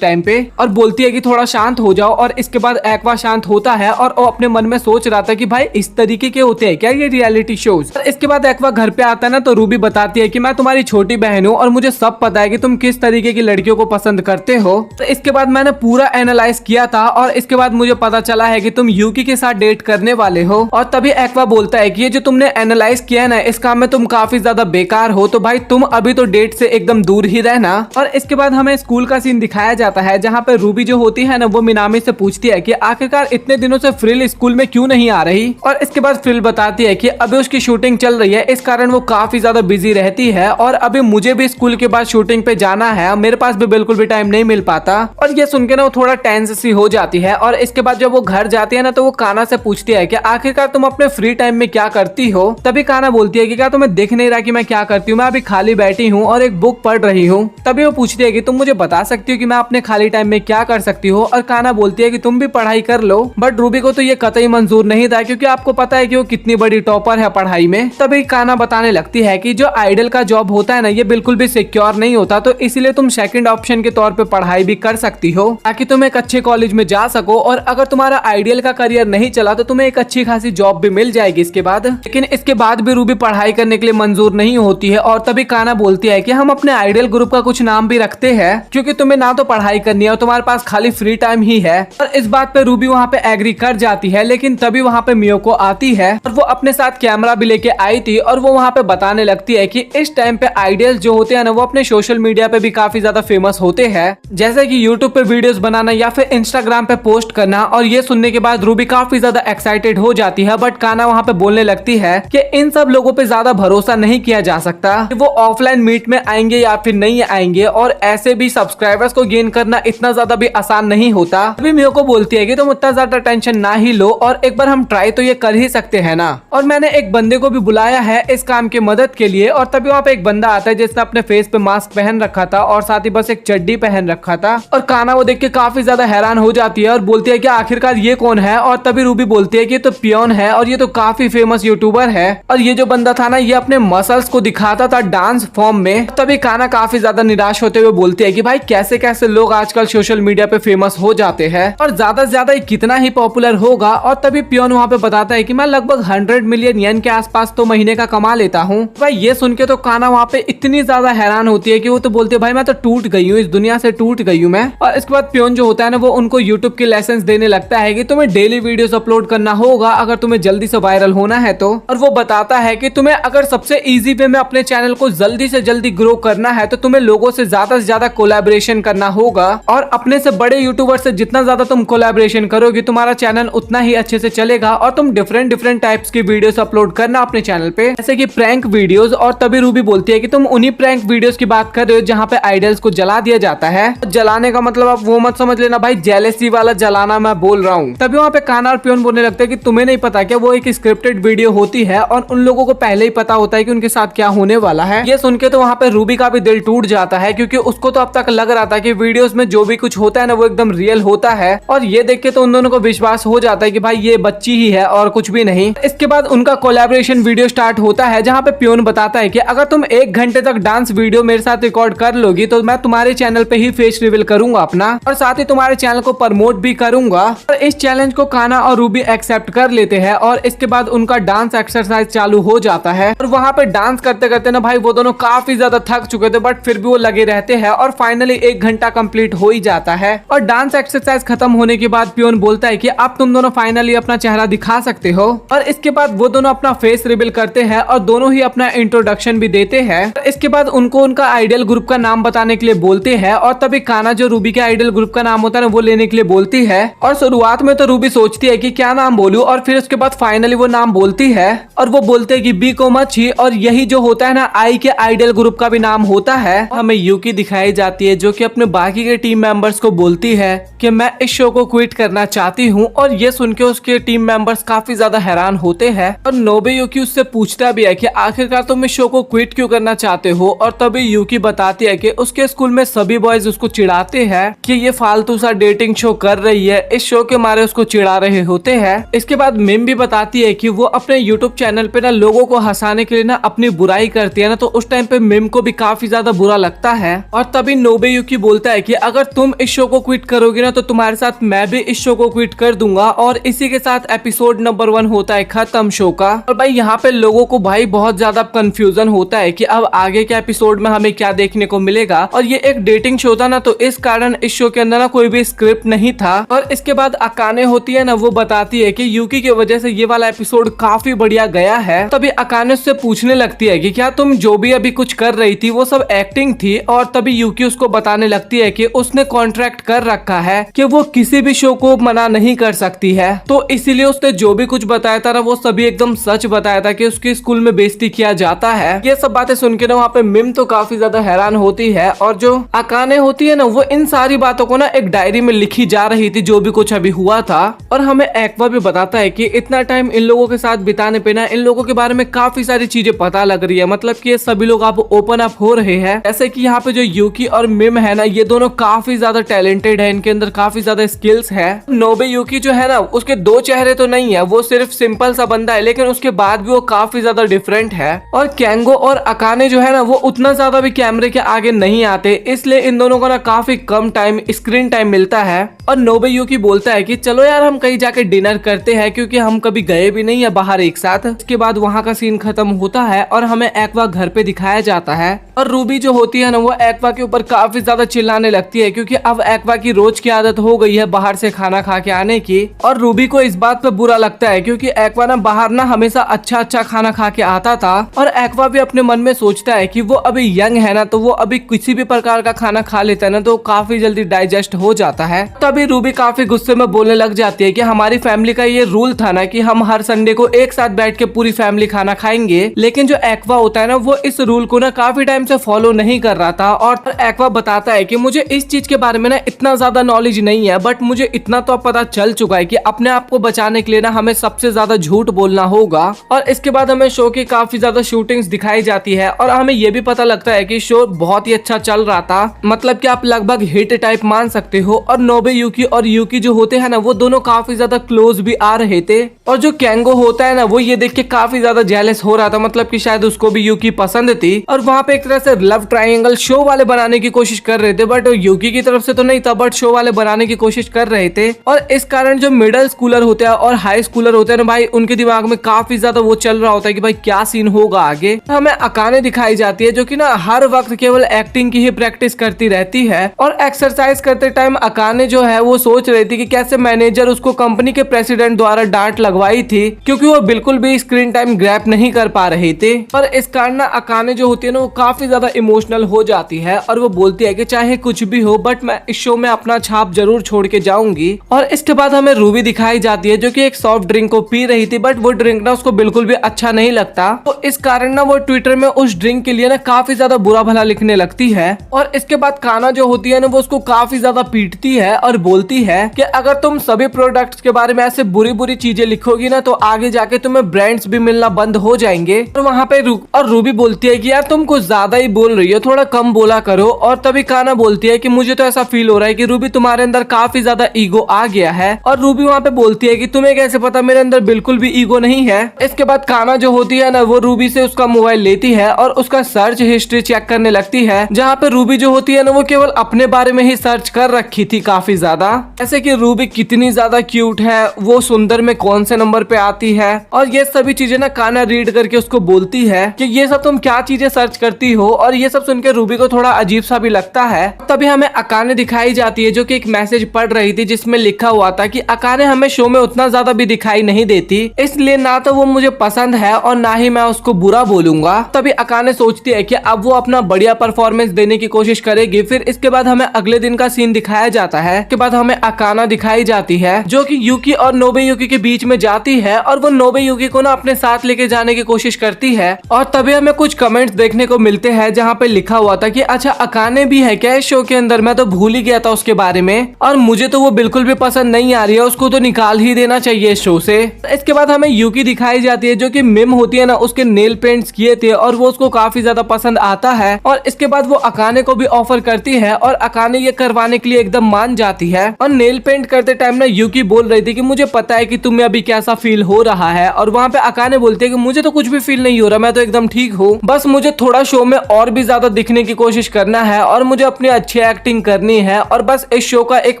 टाइम पे और बोलती है कि थोड़ा शांत हो जाओ। और इसके बाद एक्वा शांत होता है और वो अपने मन में सोच रहा था कि भाई इस तरीके के होते हैं क्या ये रियलिटी शोज। इसके बाद एक्वा घर पे आता है ना तो रूबी बताती है कि मैं तुम्हारी छोटी बहन हूँ और मुझे सब पता है कि तुम किस तरीके की लड़कियों को पसंद करते हो। तो इसके बाद मैंने पूरा एनालाइज किया था और इसके बाद मुझे पता चला है कि तुम यूकी के साथ डेट करने वाले हो। और तभी एक्वा बोलता है कि ये जो तुमने एनालाइज किया है ना इस काम में तुम काफी ज्यादा बेकार हो, तो भाई तुम अभी तो डेट से एकदम दूर ही रहना। और इसके बाद हमें स्कूल का सीन दिखाया जाता है जहाँ पे रूबी जो होती है ना वो मिनामी से पूछती है कि आखिरकार इतने दिनों से फ्रिल स्कूल में क्यों नहीं आ रही। और इसके बाद फ्रिल बताती है कि अभी उसकी शूटिंग चल रही है इस कारण वो काफी ज्यादा बिजी रहती है और अभी मुझे भी स्कूल के बाद शूटिंग पे जाना है, मेरे पास भी बिल्कुल भी टाइम नहीं मिल पाता। और ये सुन के ना वो थोड़ा टेंस सी हो जाती है। और इसके बाद जब वो घर जाती है ना तो वो काना से पूछती है कि आखिरकार तुम अपने फ्री टाइम में क्या करती हो। तभी काना बोलती है कि क्या तुम्हें दिख नहीं रहा कि मैं क्या करती हूँ, मैं अभी खाली बैठी हूँ और एक बुक पढ़ रही हूँ। तभी वो पूछती है कि तुम मुझे बता सकती हो कि मैं अपने खाली टाइम में क्या कर सकती हूँ। और काना बोलती है कि तुम भी पढ़ाई कर लो। बट रूबी को तो ये कतई मंजूर नहीं था क्योंकि आपको पता है कि वो कितनी बड़ी टॉपर है पढ़ाई में। तभी काना बताने लगती है कि जो आइडल का जॉब होता है ना ये बिल्कुल भी सिक्योर नहीं होता, तो इसलिए तुम सेकंड ऑप्शन के तौर पे पढ़ाई भी कर सकती हो ताकि तुम एक अच्छे कॉलेज में जा सको और अगर तुम्हारा आइडियल का करियर नहीं चला तो तुम्हें एक अच्छी खासी जॉब भी मिल जाएगी इसके बाद। लेकिन इसके बाद भी रूबी पढ़ाई करने के लिए मंजूर नहीं होती है। और तभी काना बोलती है कि हम अपने आइडियल ग्रुप का कुछ नाम भी रखते हैं क्योंकि तुम्हें ना तो पढ़ाई करनी है और तुम्हारे पास खाली फ्री टाइम ही है। और इस बात पे रूबी वहाँ पे एग्री कर जाती है। लेकिन तभी वहाँ पे मियोको आती है और वो अपने साथ कैमरा भी लेके आई थी और वो वहाँ पे बताने लगती है कि इस टाइम पे आइडियल जो होते हैं ना वो अपने सोशल मीडिया पे भी काफी ज्यादा फेमस होते हैं, जैसे कि यूट्यूब पे वीडियोस बनाना या फिर इंस्टाग्राम पे पोस्ट करना। और ये सुनने के बाद रूबी काफी ज्यादा एक्साइटेड हो जाती है। बट काना वहाँ पे बोलने लगती है कि इन सब लोगों पे ज्यादा भरोसा नहीं किया जा सकता, वो ऑफलाइन मीट में आएंगे या फिर नहीं आएंगे और ऐसे भी सब्सक्राइबर्स को गेन करना इतना ज्यादा भी आसान नहीं होता। अभी मियोको बोलती है कि तुम उतना ज्यादा टेंशन ना ही लो और एक बार हम ट्राई तो ये कर ही सकते हैं ना। और मैंने एक बंदे को भी बुलाया है इस काम की मदद के लिए। और तभी वहाँ पे एक बंदा आता है जिसने अपने फेस पे मास्क पहन रखा था और साथ ही बस एक चड्डी पहन रखा था। और काना वो देख के काफी ज्यादा हैरान हो जाती है और बोलती है कि आखिरकार ये कौन है। और तभी रूबी बोलती है कि ये तो पियोन है और ये तो काफी फेमस यूट्यूबर है और ये जो बंदा था ना ये अपने मसल्स को दिखाता था डांस फॉर्म में। तभी काना काफी ज्यादा निराश होते हुए बोलती है कि भाई कैसे कैसे लोग आजकल सोशल मीडिया पे फेमस हो जाते हैं और ज्यादा से ज्यादा कितना ही पॉपुलर होगा। और तभी पियोन वहाँ पे बताता है कि मैं लगभग 100 मिलियन येन के आसपास तो महीने का कमा लेता हूँ। भाई भाई ये सुन के तो काना वहाँ पे इतनी ज्यादा हैरान होती है कि वो तो बोलती है भाई मैं तो टूट गई हूँ, इस दुनिया से टूट गई हूँ मैं। और इसके बाद प्योन जो होता है ना वो उनको यूट्यूब के लेसन देने लगता है कि तुम्हें डेली वीडियोस अपलोड करना होगा अगर तुम्हें जल्दी से वायरल होना है तो। और वो बताता है कि तुम्हें अगर सबसे इजी वे में अपने चैनल को जल्दी से जल्दी ग्रो करना है तो तुम्हें लोगों से ज्यादा कोलैबोरेशन करना होगा, और अपने से बड़े यूट्यूबर से जितना ज्यादा तुम कोलैबोरेशन करोगे तुम्हारा चैनल उतना ही अच्छे से चलेगा, और तुम डिफरेंट टाइप्स की वीडियोस अपलोड करना अपने चैनल पे, जैसे कि प्रैंक वीडियोस। और तभी रूबी बोलती है कि तुम उन्हीं प्रैंक वीडियोस की बात कर रहे हो जहाँ पे आइडल्स को जला दिया जाता है। जलाने का मतलब आप वो मत समझ लेना भाई जेलेसी वाला जलाना मैं बोल रहा हूँ। तभी वहाँ पे काना और प्योन बोलने लगते हैं कि तुम्हें नहीं पता क्या वो एक स्क्रिप्टेड वीडियो होती है और उन लोगों को पहले ही पता होता है कि उनके साथ क्या होने वाला है। ये सुन के तो वहाँ पे रूबी का भी दिल टूट जाता है, क्योंकि उसको तो अब तक लग रहा था कि वीडियोस में जो भी कुछ होता है ना वो एकदम रियल होता है, और ये देख के तो उन दोनों को विश्वास हो जाता है कि भाई ये बच्ची ही है और कुछ भी नहीं। इसके बाद उनका कोलैबोरेशन वीडियो स्टार्ट होता है जहाँ पे प्योन बताता है कि अगर तुम 1 घंटे तक डांस वीडियो मेरे साथ रिकॉर्ड कर लोगी तो मैं तुम्हारे चैनल पे ही फेस रिवील करूंगा अपना, और साथ ही तुम्हारे चैनल को प्रमोट भी करूंगा। और इस चैलेंज को काना और रूबी एक्सेप्ट कर लेते हैं, और इसके बाद उनका डांस एक्सरसाइज चालू हो जाता है। और वहाँ पे डांस करते करते ना भाई वो दोनों काफी ज्यादा थक चुके थे, बट फिर भी वो लगे रहते हैं, और फाइनली 1 घंटा कंप्लीट हो ही जाता है। और डांस एक्सरसाइज खत्म होने के बाद प्योन बोलता है कि अब तुम दोनों फाइनली अपना चेहरा दिखा सकते हो। और इसके बाद वो दोनों अपना फेस रिवील करते हैं और दोनों ही अपना इंट्रोडक्शन भी देते हैं। इसके बाद उनको उनका आइडल ग्रुप का नाम बताने के लिए बोलते हैं, और तभी काना जो रूबी के आइडल ग्रुप का नाम होता है ना वो लेने के लिए बोलती है। और शुरुआत में तो रूबी सोचती है कि क्या नाम बोलूं, और फिर उसके बाद फाइनली वो नाम बोलती है, और वो बोलते हैं कि बी कोमाची, और यही जो होता है ना आई के आइडल ग्रुप का भी नाम होता है। हमें यूकी दिखाई जाती है जो कि अपने बाकी के टीम मेंबर्स को बोलती है कि मैं इस शो को क्विट करना चाहती हूँ, और ये सुन के उसके टीम मेंबर्स काफी ज्यादा हैरान होते हैं। और नोबे यूकी उससे पूछता भी है कि आखिरकार तुम इस शो को क्विट क्यों करना चाहते हो। और तभी यूकी बताती है कि उसके स्कूल में सभी बॉयज उसको चिढ़ाते हैं कि ये फालतू सा डेटिंग शो कर रही है, इस शो के मारे उसको चिढ़ा रहे होते हैं। इसके बाद मिम भी बताती है कि वो अपने यूट्यूब चैनल पे ना लोगों को हंसाने के लिए ना अपनी बुराई करती है ना, तो उस टाइम पे मिम को भी काफी ज्यादा बुरा लगता है। और तभी नोबे यूकी बोलता है कि अगर तुम इस शो को क्विट करोगे ना तो तुम्हारे साथ मैं भी इस शो को क्विट कर दूंगा। और इसी के साथ एपिसोड नंबर 1 होता है खत्म शो का। और भाई यहाँ पे लोगों को भाई बहुत ज्यादा कंफ्यूजन होता है कि अब आगे के एपिसोड में हमें क्या देखने को मिलेगा। और ये एक डेटिंग शो था ना, तो इस कारण इस शो के अंदर ना कोई भी स्क्रिप्ट नहीं था। और इसके बाद अकाने होती है ना, वो बताती है कि यूकी की वजह से ये वाला एपिसोड काफी बढ़िया गया है। तभी अकाने उससे पूछने लगती है कि क्या तुम जो भी अभी कुछ कर रही थी वो सब एक्टिंग थी। और तभी यूकी उसको बताने लगती है कि उसने कॉन्ट्रैक्ट कर रखा है कि वो किसी भी शो को मना नहीं कर सकती है, तो इसीलिए उसने जो भी कुछ बताया था ना वो सभी एकदम सच बताया था कि उसके स्कूल में बेइज्जती किया जाता है। ये सब बातें सुन के ना वहाँ पे मिम तो काफी ज्यादा हैरान होती है, और जो अकाने होती है ना वो इन सारी बातों को ना एक डायरी में लिखी जा रही थी जो भी कुछ अभी हुआ था। और हमें एक्वा भी बताता है कि इतना टाइम इन लोगों के साथ बिताने पे ना इन लोगों के बारे में काफी सारी चीजें पता लग रही है, मतलब कि ये सभी लोग आप ओपन अप हो रहे हैं। जैसे कि यहाँ पे जो यूकी और मिम है ना ये दोनों काफी ज्यादा टैलेंटेड है, इनके अंदर काफी ज्यादा स्किल्स है। नोबे यूकी जो है ना उसके 2 चेहरे तो नहीं है, वो सिर्फ सिंपल सा बंदा है, लेकिन उसके बाद भी वो काफी ज्यादा डिफरेंट है। और कैंगो और अकाने जो है ना वो उतना ज्यादा भी कैमरे के आगे नहीं आते, इसलिए इन दोनों को ना काफी कम टाइम स्क्रीन टाइम मिलता है। और नोबे यूकी बोलता है कि चलो यार हम कहीं जाके डिनर करते हैं, क्योंकि हम कभी गए भी नहीं है बाहर एक साथ। इसके बाद वहाँ का सीन खत्म होता है और हमें एक्वा घर पे दिखाया जाता है। और रूबी जो होती है ना वो एक्वा के ऊपर काफी ज्यादा चिल्लाने लगती है, क्योंकि अब एक्वा की रोज की आदत हो गई है बाहर से खाना खा के आने की। और रूबी को इस बात पे बुरा लगता है क्योंकि एक्वा ना बाहर ना हमेशा अच्छा खाना खा के आता था, और एक्वा भी अपने मन में सोचता है कि वो अभी यंग है ना, तो वो अभी किसी भी प्रकार का खाना खा लेता है ना तो काफी जल्दी डाइजेस्ट हो जाता है। तभी रूबी काफी गुस्से में बोलने लग जाती है कि हमारी फैमिली का ये रूल था ना कि हम हर संडे को एक साथ बैठ के पूरी फैमिली खाना खाएंगे, लेकिन जो एक्वा होता है ना वो इस रूल को ना काफी टाइम से फॉलो नहीं कर रहा था। और एक्वा बताता है कि मुझे इस चीज के बारे में ना इतना ज्यादा नॉलेज नहीं है, बट मुझे इतना तो पता चल चुका है कि अपने आप को बचाने के लिए ना हमें सबसे ज्यादा झूठ बोलना होगा। और इसके बाद हमें शो की काफी ज्यादा शूटिंग्स दिखाई जाती है, और हमें ये भी पता लगता है कि शो बहुत ही अच्छा चल रहा था, मतलब कि आप लगभग हिट टाइप मान सकते हो। और नोबे यूकी और यूकी जो होते हैं ना वो दोनों काफी ज्यादा क्लोज भी आ रहे थे। और जो कैंगो होता है ना वो ये देख के काफी ज्यादा जेलस हो रहा था, मतलब कि शायद उसको भी यूकी पसंद थी। और वहाँ पे एक तरह से लव ट्रायंगल शो वाले बनाने की कोशिश कर रहे थे, बट यूकी की तरफ से तो नहीं था, बट शो वाले बनाने की कोशिश कर रहे थे। और इस कारण जो मिडिल स्कूलर होते हैं और हाई स्कूलर होते हैं ना भाई, उनके दिमाग में काफी ज्यादा वो चल रहा होता है कि भाई क्या सीन होगा आगे। हमें अकाने दिखाई जाती है जो कि ना हर वक्त केवल एक्टिंग की ही प्रैक्टिस करती रहती है। और एक्सरसाइज करते टाइम अकाने जो है वो सोच रही थी कि कैसे मैनेजर उसको कंपनी के प्रेसिडेंट द्वारा डांट लगवाई थी, क्योंकि वो बिल्कुल भी स्क्रीन टाइम ग्रैप नहीं कर पा रहे थे। पर इस कारण ना अकाने जो होती है ना वो काफी ज्यादा इमोशनल हो जाती है और वो बोलती है कि चाहे कुछ भी हो बट मैं इस शो में अपना छाप जरूर छोड़ के जाऊंगी। और इसके बाद हमें रूबी दिखाई जाती है जो कि एक सॉफ्ट ड्रिंक को पी रही थी, बट वो ड्रिंक ना उसको बिल्कुल भी अच्छा नहीं लगता। तो इस कारण ना वो ट्विटर में उस ड्रिंक के लिए ना काफी ज्यादा बुरा भला लिखने लगती है। और इसके बाद काना जो होती है ना वो उसको काफी ज्यादा पीटती है और बोलती है कि अगर तुम सभी प्रोडक्ट्स के बारे में ऐसे बुरी बुरी चीजें लिखोगी ना तो आगे जाके तुम्हें ब्रांड्स भी मिलना बंद हो जाएंगे। और वहाँ पे रूबी बोलती है कि यार तुम कुछ ज्यादा ही बोल रही हो, थोड़ा कम बोला करो। और तभी काना बोलती है कि मुझे तो ऐसा फील हो रहा है कि रूबी तुम्हारे अंदर काफी ज्यादा ईगो आ गया है। और रूबी वहाँ पे बोलती है कि तुम्हें कैसे पता, मेरे अंदर बिल्कुल भी ईगो नहीं है। इसके बाद काना जो होती है ना वो रूबी से उसका मोबाइल लेती है और उसका सर्च हिस्ट्री चेक करने लगती है, जहाँ पे रूबी जो होती है ना वो केवल अपने बारे में ही सर्च कर रखी थी काफी ज्यादा, जैसे कि रूबी कितनी ज्यादा क्यूट है, वो सुंदर में कौन से नंबर पे आती है। और ये सभी चीजें ना काना रीड करके उसको बोलती है कि ये सब तुम क्या चीजें सर्च करती हो। और ये सब सुनकर रूबी को थोड़ा अजीब सा भी लगता है। तभी हमें अकाने दिखाई जाती है जो कि एक मैसेज पढ़ रही थी जिसमें लिखा हुआ था कि अकाने हमें शो में उतना ज्यादा भी दिखाई नहीं देती, इसलिए ना तो वो मुझे पसंद है और ना ही मैं उसको बुरा बोलूंगा। तभी अकाने सोचती है कि अब वो अपना बढ़िया परफॉर्मेंस देने की कोशिश करेगी। फिर इसके बाद हमें अगले दिन का सीन दिखाया जाता है। इसके बाद हमें अकाना दिखाई जाती है जो कि यूकी और नोबुयुकी के बीच में जाती है और वो नोबुयुकी को ना अपने साथ लेके जाने की कोशिश करती है। और तभी हमें कुछ कमेंट्स देखने को मिलते हैं जहाँ पे लिखा हुआ था कि अच्छा अकाने भी है क्या इस शो के अंदर, मैं तो भूल ही गया था उसके बारे में और मुझे तो वो बिल्कुल भी पसंद नहीं आ रही है, उसको तो निकाल ही देना चाहिए इस शो से। इसके बाद हमें यूकी दिखाई जाती है जो कि मिम होती है ना, उसके नेल पेंट्स किए थे और वो उसको काफी ज्यादा पसंद आता है। और इसके बाद वो अकाने को भी ऑफर करती है और अकाने ये करवाने के लिए एकदम मान जाती है। और नेल पेंट करते टाइम ना यूकी बोल रही थी कि मुझे पता है कि तुम्हें अभी कैसा फील हो रहा है। और वहाँ पे अकाने बोलती है कि मुझे तो कुछ भी फील नहीं हो रहा, मैं तो एकदम ठीक हूँ, बस मुझे थोड़ा शो में और भी ज्यादा दिखने की कोशिश करना है और मुझे अपनी अच्छी एक्टिंग करनी है और बस इस शो का एक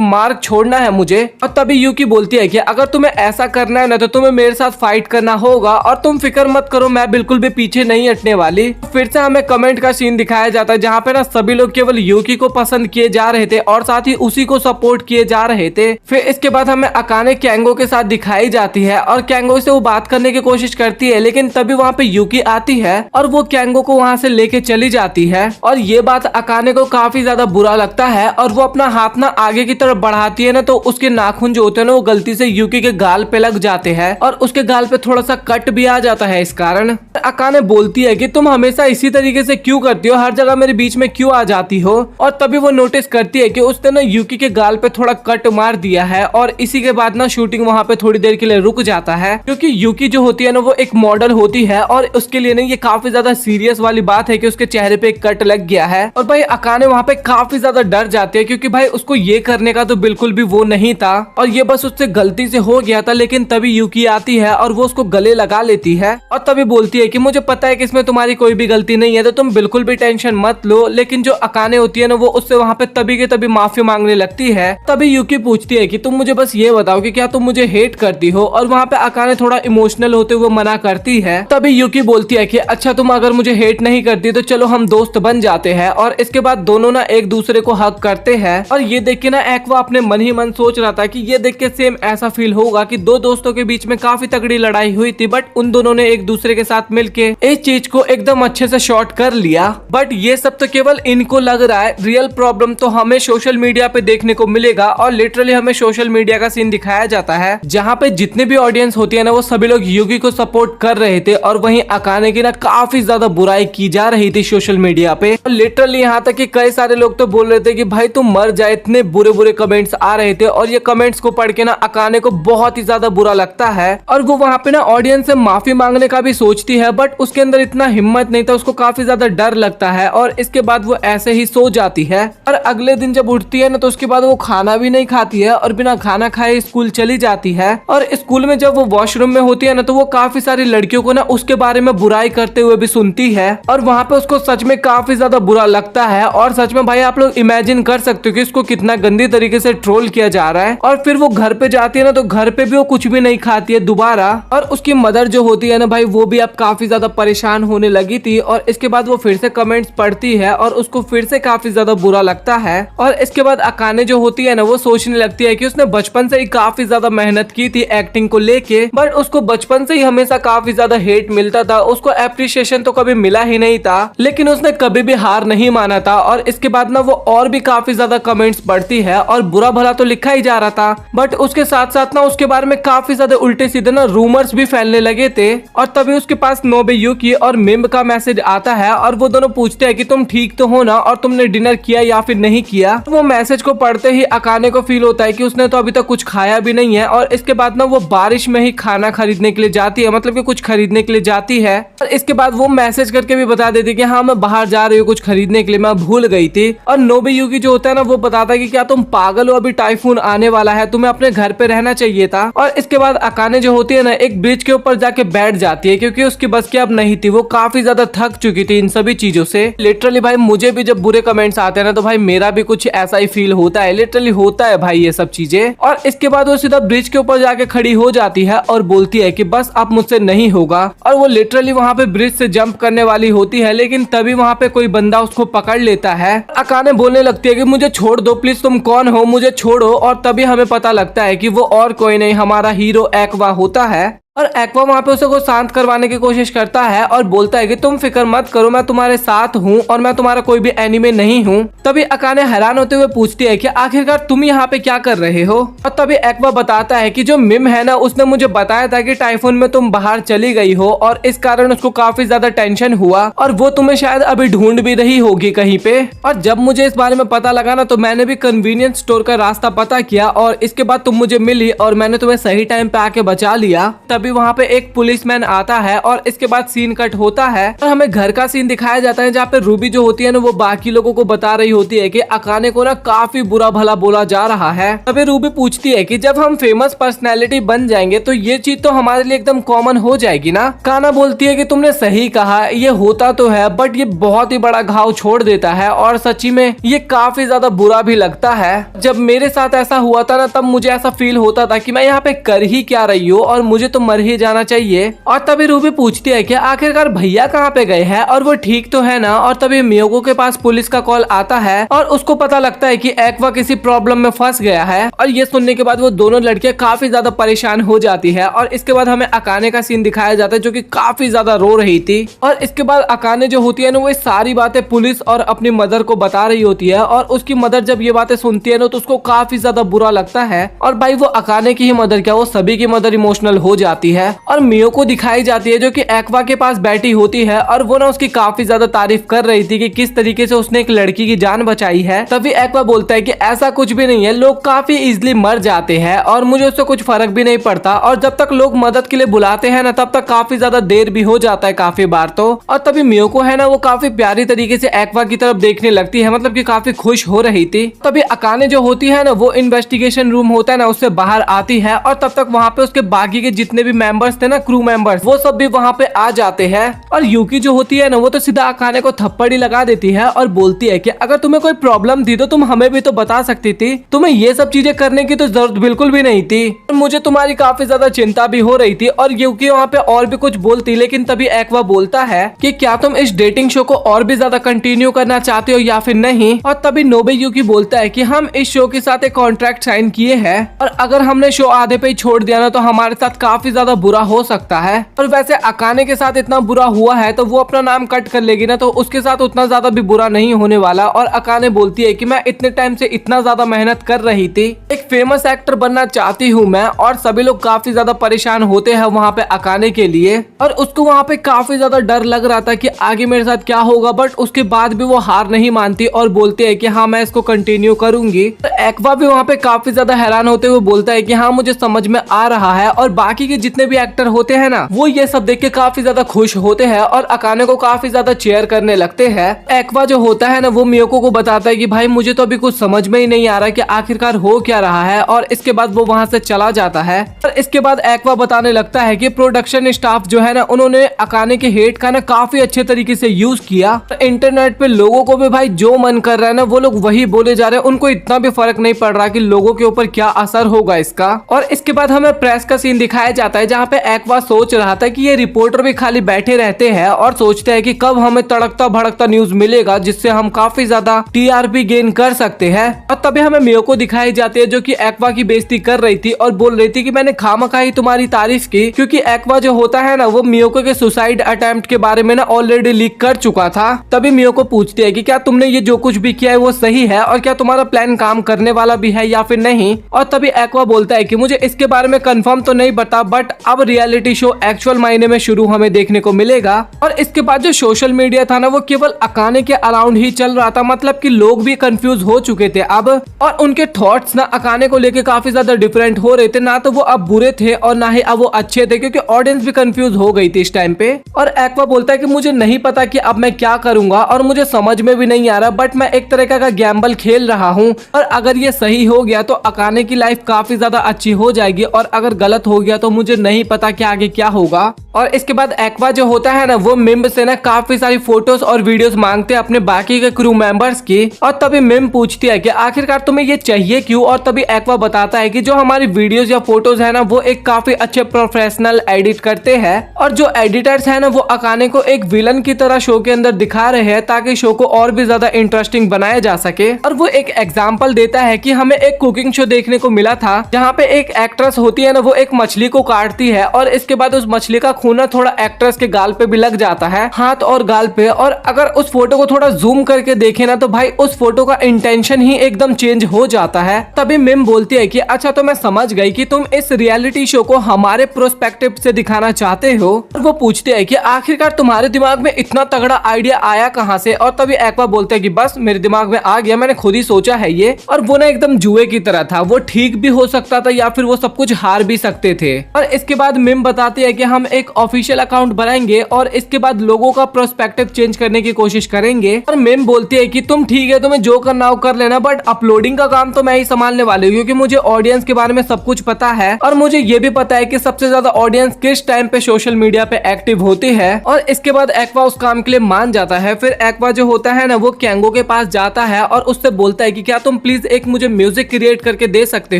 मार्क छोड़ना है मुझे। और तभी यूकी बोलती है कि अगर तुम्हें ऐसा करना है ना तो तुम्हें मेरे साथ फाइट करना होगा और तुम फिक्र मत करो, मैं बिल्कुल भी पीछे नहीं हटने वाली। फिर से हमें कमेंट का सीन दिखाया जाता है जहाँ पे ना सभी लोग केवल यूकी को पसंद किए जा रहे थे और साथ ही उसी को सपोर्ट किए जा रहे थे। फिर इसके बाद हमें अकाने कैंगो के साथ दिखाई जाती है और कैंगो से वो बात करने की कोशिश करती है, लेकिन तभी वहाँ पे यूकी आती है और वो कैंगो को वहाँ से लेके चली जाती है। और ये बात अकाने को काफी ज्यादा बुरा लगता है और वो अपना हाथ ना आगे की तरफ बढ़ाती है ना तो उसके नाखून जो होते हैं ना वो गलती से यूकी के गाल पे लग जाते हैं और उसके गाल पे थोड़ा सा कट भी आ जाता है। इस कारण अकाने बोलती है कि तुम हमेशा इसी तरीके से क्यों करती हो, हर जगह मेरे बीच में क्यों आ जाती हो। और तभी वो नोटिस करती है कि उसने ना यूकी के गाल पे थोड़ा कट मार दिया है और इसी के बाद ना शूटिंग वहाँ पे थोड़ी देर के लिए रुक जाता है, क्योंकि यूकी जो होती है ना वो एक मॉडल होती है और उसके लिए ना ये काफी ज्यादा सीरियस वाली बात है कि उसके चेहरे पे एक कट लग गया है। और भाई अकाने वहाँ पे काफी ज्यादा डर जाती है क्योंकि भाई उसको ये करने का तो बिल्कुल भी वो नहीं था और ये बस उससे गलती से हो गया था। लेकिन तभी यूकी आती है और वो उसको गले लगा लेती है और तभी बोलती है कि मुझे पता है कि इसमें तुम्हारी कोई भी गलती नहीं है तो तुम बिल्कुल भी टेंशन मत लो। लेकिन जो अकाने होती है ना वो उससे वहाँ पे तभी के तभी माफी मांगने लगती है। तभी यूकी पूछती है कि तुम मुझे बस ये बताओ कि क्या तुम मुझे हेट करती हो, और वहाँ पे अकाने थोड़ा इमोशनल होते हुए मना करती है। तभी यूकी बोलती है कि अच्छा तुम अगर मुझे हेट नहीं करती तो चलो हम दोस्त बन जाते हैं। और इसके बाद दोनों ना एक दूसरे को हक करते हैं और ये देख के ना एक्वा अपने मन ही मन सोच रहा था कि ये देख के सेम ऐसा फील होगा कि दो दोस्तों के बीच में काफी तगड़ी लड़ाई हुई थी बट उन दोनों ने एक दूसरे के साथ मिलके इस चीज को एकदम अच्छे से शॉर्ट कर लिया। बट ये सब तो केवल इनको लग रहा है, रियल प्रॉब्लम तो हमें सोशल मीडिया पे देखने को मिलेगा। और लिटरली हमें सोशल मीडिया का सीन दिखाया जाता है जहाँ पे जितने भी ऑडियंस होती है ना वो सभी लोग यूकी को सपोर्ट कर रहे थे और वहीं अकाने की ना काफी ज्यादा बुराई की जा रही थी सोशल मीडिया पे। लिटरली यहाँ तक कि कई सारे लोग तो बोल रहे थे कि भाई तुम मर जाए, इतने बुरे बुरे कमेंट्स आ रहे थे। और ये कमेंट्स को पढ़ के ना अकाने को बहुत ही ज्यादा बुरा लगता है और वो वहाँ पे ना ऑडियंस से माफी मांगने का भी सोचती है बट उसके अंदर इतना हिम्मत नहीं था, उसको काफी ज्यादा डर लगता है और इसके बाद वो ऐसे ही सो जाती है। और अगले दिन जब उठती है ना तो उसके बाद वो खाना भी नहीं खाती है और बिना खाना खाए स्कूल चली जाती है। और स्कूल में जब वो वॉशरूम में होती है ना, तो वो काफी सारी लड़कियों को ना उसके बारे में बुराई करते हुए भी सुनती है और वहाँ पे उसको सच में काफी ज्यादा बुरा लगता है। और सच में भाई आप लोग इमेजिन कर सकते हो कि इसको कितना गंदी तरीके से ट्रोल किया जा रहा है। और फिर वो घर पे जाती है ना, तो घर पे भी वो कुछ भी नहीं खाती है दोबारा। और उसकी मदर जो होती है ना भाई, वो भी अब काफी ज्यादा परेशान होने लगी थी। और इसके बाद वो फिर से कमेंट्स पढ़ती है और उसको फिर से काफी ज्यादा बुरा लगता है। और इसके बाद अकाने जो होती है ना, वो सोचने लगती है कि उसने बचपन से ही काफी ज्यादा मेहनत की थी एक्टिंग को लेके, बट उसको बचपन से ही हमेशा काफी ज्यादा हेट मिलता था, उसको एप्रिसिएशन तो कभी मिला ही नहीं था, लेकिन उसने कभी भी हार नहीं माना था। और इसके बाद ना वो और भी काफी ज्यादा कमेंट्स पढ़ती है और बुरा भला तो लिखा ही जा रहा था, बट उसके साथ साथ ना उसके बारे में काफी ज्यादा उल्टे सीधे ना रूमर्स भी फैलने लगे थे। और तभी उसके पास नोबुयुकी और मिम का मैसेज आता है और वो दोनों पूछते हैं कि तुम ठीक तो हो ना और तुमने डिनर किया या फिर नहीं किया। तो वो मैसेज को पढ़ते ही अकाने को फील होता है कि उसने तो अभी तक कुछ खाया भी नहीं है। और इसके बाद ना वो बारिश में ही खाना खरीदने के लिए जाती है, मतलब कि कुछ खरीदने के लिए जाती है। और इसके बाद वो मैसेज करके भी बता देती है कि हाँ मैं बाहर जा रही हूँ कुछ खरीदने के लिए, मैं भूल गई थी। और नोबुयुकी जो होता है ना, वो बताता है कि क्या तुम पागल हो, अभी टाइफून आने वाला है, तुम्हें अपने घर पे रहना चाहिए था। और इसके बाद अकाने जो होती है ना, एक ब्रिज के ऊपर जाके बैठ जाती है क्योंकि उसकी बस की अब नहीं थी, वो काफी ज्यादा थक चुकी थी इन सभी चीजों से। लिटरली भाई मुझे भी जब बुरे कमेंट्स आते हैं ना, तो भाई मेरा भी कुछ ऐसा ही फील होता है, लिटरली होता है भाई ये सब चीजें। और इसके बाद वो सीधा ब्रिज के ऊपर जाके खड़ी हो जाती है और बोलती है कि बस अब मुझसे नहीं होगा। और वो लिटरली वहाँ पे ब्रिज से जंप करने वाली होती है, लेकिन तभी वहाँ पे कोई बंदा उसको पकड़ लेता है। अकाने बोलने लगती है कि मुझे छोड़ दो प्लीज, तुम कौन हो, मुझे छोड़ो। और तभी हमें पता लगता है कि वो और कोई नहीं हमारा हीरो एक्वा होता है। और एक्वा वहाँ पे उसे को शांत करवाने की कोशिश करता है और बोलता है कि तुम फिक्र मत करो, मैं तुम्हारे साथ हूँ और मैं तुम्हारा कोई भी एनिमे नहीं हूँ। तभी अकाने हैरान होते हुए पूछती है कि आखिरकार तुम यहाँ पे क्या कर रहे हो। और तभी एक्वा बताता है कि जो मिम है ना, उसने मुझे बताया था कि टाइफून में तुम बाहर चली गई हो और इस कारण उसको काफी ज्यादा टेंशन हुआ और वो तुम्हें शायद अभी ढूंढ भी रही होगी कहीं पे। और जब मुझे इस बारे में पता लगा ना, तो मैंने भी कन्वीनियंस स्टोर का रास्ता पता किया और इसके बाद तुम मुझे मिली और मैंने तुम्हें सही टाइम पे आके बचा लिया। तभी वहाँ पे एक पुलिसमैन आता है और इसके बाद सीन कट होता है और हमें घर का सीन दिखाया जाता है, जहाँ पे रूबी जो होती है ना, वो बाकी लोगों को बता रही होती है कि अकाने को ना काफी बुरा भला बोला जा रहा है। तभी रूबी पूछती है कि जब हम फेमस पर्सनैलिटी बन जाएंगे तो ये चीज तो हमारे लिए एकदम कॉमन हो जाएगी ना। काना बोलती है कि तुमने सही कहा, ये होता तो है बट ये बहुत ही बड़ा घाव छोड़ देता है और सच्ची में ये काफी ज्यादा बुरा भी लगता है। जब मेरे साथ ऐसा हुआ था ना, तब मुझे ऐसा फील होता था कि मैं यहाँ पे कर ही क्या रही हूँ और मुझे तो मर ही जाना चाहिए। और तभी रूबी पूछती है कि आखिरकार भैया कहाँ पे गए हैं और वो ठीक तो है ना। और तभी मियोको के पास पुलिस का कॉल आता है और उसको पता लगता है कि एक्वा किसी प्रॉब्लम में फंस गया है। और ये सुनने के बाद वो दोनों लड़कियां काफी ज्यादा परेशान हो जाती है। और इसके बाद हमें अकाने का सीन दिखाया जाता है, जो कि काफी ज्यादा रो रही थी। और इसके बाद अकाने जो होती है ना, वो सारी बातें पुलिस और अपनी मदर को बता रही होती है। और उसकी मदर जब ये बातें सुनती है ना, तो उसको काफी ज्यादा बुरा लगता है। और भाई वो अकाने की ही मदर क्या, वो सभी की मदर इमोशनल हो जाती है। और मियोको दिखाई जाती है जो कि एक्वा के पास बैठी होती है और वो ना उसकी काफी ज्यादा तारीफ कर रही थी कि किस तरीके से उसने एक लड़की की जान बचाई है। तभी एक्वा बोलता है कि ऐसा कुछ भी नहीं है, लोग काफी इजीली मर जाते हैं और मुझे उससे कुछ फर्क भी नहीं पड़ता। और जब तक लोग मदद के लिए बुलाते हैं ना, तब तक काफी ज्यादा देर भी हो जाता है काफी बार तो। और तभी मियोको है ना, वो काफी प्यारी तरीके से एक्वा की तरफ देखने लगती है, मतलब कि काफी खुश हो रही थी। तभी अकाने जो होती है ना, वो इन्वेस्टिगेशन रूम होता है ना, उससे बाहर आती है और तब तक वहाँ पे उसके बाकी के जितने भी मेंबर्स थे ना, क्रू मेंबर्स, वो सब भी वहाँ पे आ जाते हैं। और यूकी जो होती है ना, वो तो सीधा अकाने को थप्पड़ ही लगा देती है और बोलती है कि अगर तुम्हें कोई प्रॉब्लम थी तो तुम हमें भी तो बता सकती थी, तुम्हें ये सब चीजें करने की तो जरूरत बिल्कुल भी नहीं थी। मुझे तुम्हारी काफी ज्यादा चिंता भी हो रही थी। और यूकी वहाँ पे और भी कुछ बोलती, लेकिन तभी एक्वा बोलता है कि क्या तुम इस डेटिंग शो को और भी ज्यादा कंटिन्यू करना चाहते हो या फिर नहीं। और तभी नोबुयुकी बोलता है कि हम इस शो के साथ एक कॉन्ट्रैक्ट साइन किए हैं और अगर हमने शो आधे पे ही छोड़ दिया ना, तो हमारे साथ काफी ज्यादा बुरा हो सकता है। और वैसे अकाने के साथ इतना बुरा हुआ है तो वो अपना नाम कट कर लेगी ना, तो उसके साथ उतना ज्यादा भी बुरा नहीं होने वाला। और अकाने बोलती है कि मैं इतने टाइम से इतना ज्यादा मेहनत कर रही थी, एक फेमस एक्टर बनना चाहती हूँ मैं। और सभी लोग काफी ज्यादा परेशान होते हैं वहाँ पे अकाने के लिए और उसको वहाँ पे काफी ज्यादा डर लग रहा था कि आगे मेरे साथ क्या होगा, बट उसके बाद भी वो हार नहीं मानती और बोलती है कि हाँ मैं इसको कंटिन्यू करूंगी। एक्वा भी वहाँ पे काफी ज्यादा हैरान होते हुए बोलता है कि हाँ मुझे समझ में आ रहा है और बाकी के जितने भी एक्टर होते हैं ना, वो ये सब देख के काफी ज्यादा खुश होते हैं और अकाने को काफी ज्यादा चेयर करने लगते हैं। एक्वा जो होता है ना, वो मियोको को बताता है कि भाई मुझे तो अभी कुछ समझ में ही नहीं आ रहा कि आखिरकार हो क्या रहा है, और इसके बाद वो वहां से चला जाता है। और इसके बाद एक्वा बताने लगता है कि प्रोडक्शन स्टाफ जो है ना, उन्होंने अकाने के हेट का ना काफी अच्छे तरीके से यूज किया। इंटरनेट पे लोगों को भी भाई जो मन कर रहा है ना, वो लोग वही बोले जा रहे हैं, उनको इतना भी फर्क नहीं पड़ रहा कि लोगों के ऊपर क्या असर होगा इसका। और इसके बाद हमें प्रेस का सीन दिखाया जाता है जहाँ पे एक्वा सोच रहा था कि ये रिपोर्टर भी खाली बैठे रहते हैं और सोचते हैं कि कब हमें तड़कता भड़कता न्यूज मिलेगा जिससे हम काफी ज्यादा टीआरपी गेन कर सकते हैं। और तभी हमें मियोको दिखाई जाती है जो कि एक्वा की बेइज्जती कर रही थी और बोल रही थी कि मैंने खामखा ही तुम्हारी तारीफ की, क्योंकि एक्वा जो होता है ना, वो मियोको के सुसाइड अटेम्प्ट के बारे में ना ऑलरेडी लीक कर चुका था। तभी मियोको पूछती है कि क्या तुमने ये जो कुछ भी किया है वो सही है और क्या तुम्हारा प्लान काम करने वाला भी है या फिर नहीं। और तभी एक्वा बोलता है कि मुझे इसके बारे में कंफर्म तो नहीं पता, बट अब रियलिटी शो एक्चुअल मायने में शुरू हमें देखने को मिलेगा। और इसके बाद जो सोशल मीडिया था ना, वो केवल अकाने के अराउंड ही चल रहा था, मतलब कि लोग भी कंफ्यूज हो चुके थे अब, और उनके थॉट्स ना अकाने को लेके काफी ज्यादा डिफरेंट हो रहे थे। ना तो वो अब बुरे थे और ना ही अब वो अच्छे थे, क्योंकि ऑडियंस भी कंफ्यूज हो गई थी इस टाइम पे। और एक्वा बोलता है कि मुझे नहीं पता कि अब मैं क्या करूंगा और मुझे समझ में भी नहीं आ रहा, बट मैं एक तरह का गैम्बल खेल रहा हूँ, और अगर ये सही हो गया तो अकाने की लाइफ काफी ज्यादा अच्छी हो जाएगी, और अगर गलत हो गया तो मुझे नहीं पता कि आगे क्या होगा। और इसके बाद एक्वा जो होता है ना, वो मिम से ना काफी सारी फोटोज और वीडियोस मांगते हैं अपने बाकी के क्रू मेंबर्स की। और तभी मिम पूछती है कि आखिरकार तुम्हें ये चाहिए क्यों। और तभी एक्वा बताता है कि जो हमारी वीडियोस या फोटोज है ना, वो एक काफी अच्छे प्रोफेशनल एडिट करते हैं, और जो एडिटर्स है ना, वो अकाने को एक विलन की तरह शो के अंदर दिखा रहे हैं ताकि शो को और भी ज्यादा इंटरेस्टिंग बनाया जा सके। और वो एक एग्जाम्पल देता है कि हमें एक कुकिंग शो देखने को मिला था जहाँ पे एक एक्ट्रेस होती है ना, वो एक मछली को काटती है और इसके बाद उस मछली का खून थोड़ा एक्ट्रेस के गाल पे भी लग जाता है, हाथ और गाल पे। और अगर उस फोटो को थोड़ा जूम करके देखे ना, तो भाई उस फोटो का इंटेंशन ही एकदम चेंज हो जाता है। तभी मिम बोलती है कि अच्छा, तो मैं समझ गई कि तुम इस रियलिटी शो को हमारे प्रोस्पेक्टिव से दिखाना चाहते हो। और वो पूछते हैं कि आखिरकार तुम्हारे दिमाग में इतना तगड़ा आइडिया आया कहाँ से। और तभी एक्वा बोलते हैं कि बस मेरे दिमाग में आ गया, मैंने खुद ही सोचा है ये। और वो ना एकदम जुए की तरह था, वो ठीक भी हो सकता था या फिर वो सब कुछ हार भी सकते थे। और इसके बाद मिम बताती है कि हम एक ऑफिशियल अकाउंट बनाएंगे और इसके बाद लोगों का प्रोस्पेक्टिव चेंज करने की कोशिश करेंगे। और मिम बोलती है कि तुम ठीक है, तुम्हें जो करना हो कर लेना, बट अपलोडिंग का काम तो मैं ही संभालने वाली हूँ, क्योंकि मुझे ऑडियंस के बारे में सब कुछ पता है और मुझे ये भी पता है कि सबसे ज्यादा ऑडियंस किस टाइम पे सोशल मीडिया पे एक्टिव होती है। और इसके बाद एक्वा उस काम के लिए मान जाता है। फिर एक्वा जो होता है ना, वो कैंगो के पास जाता है और उससे बोलता है कि क्या तुम प्लीज एक मुझे म्यूजिक क्रिएट करके दे सकते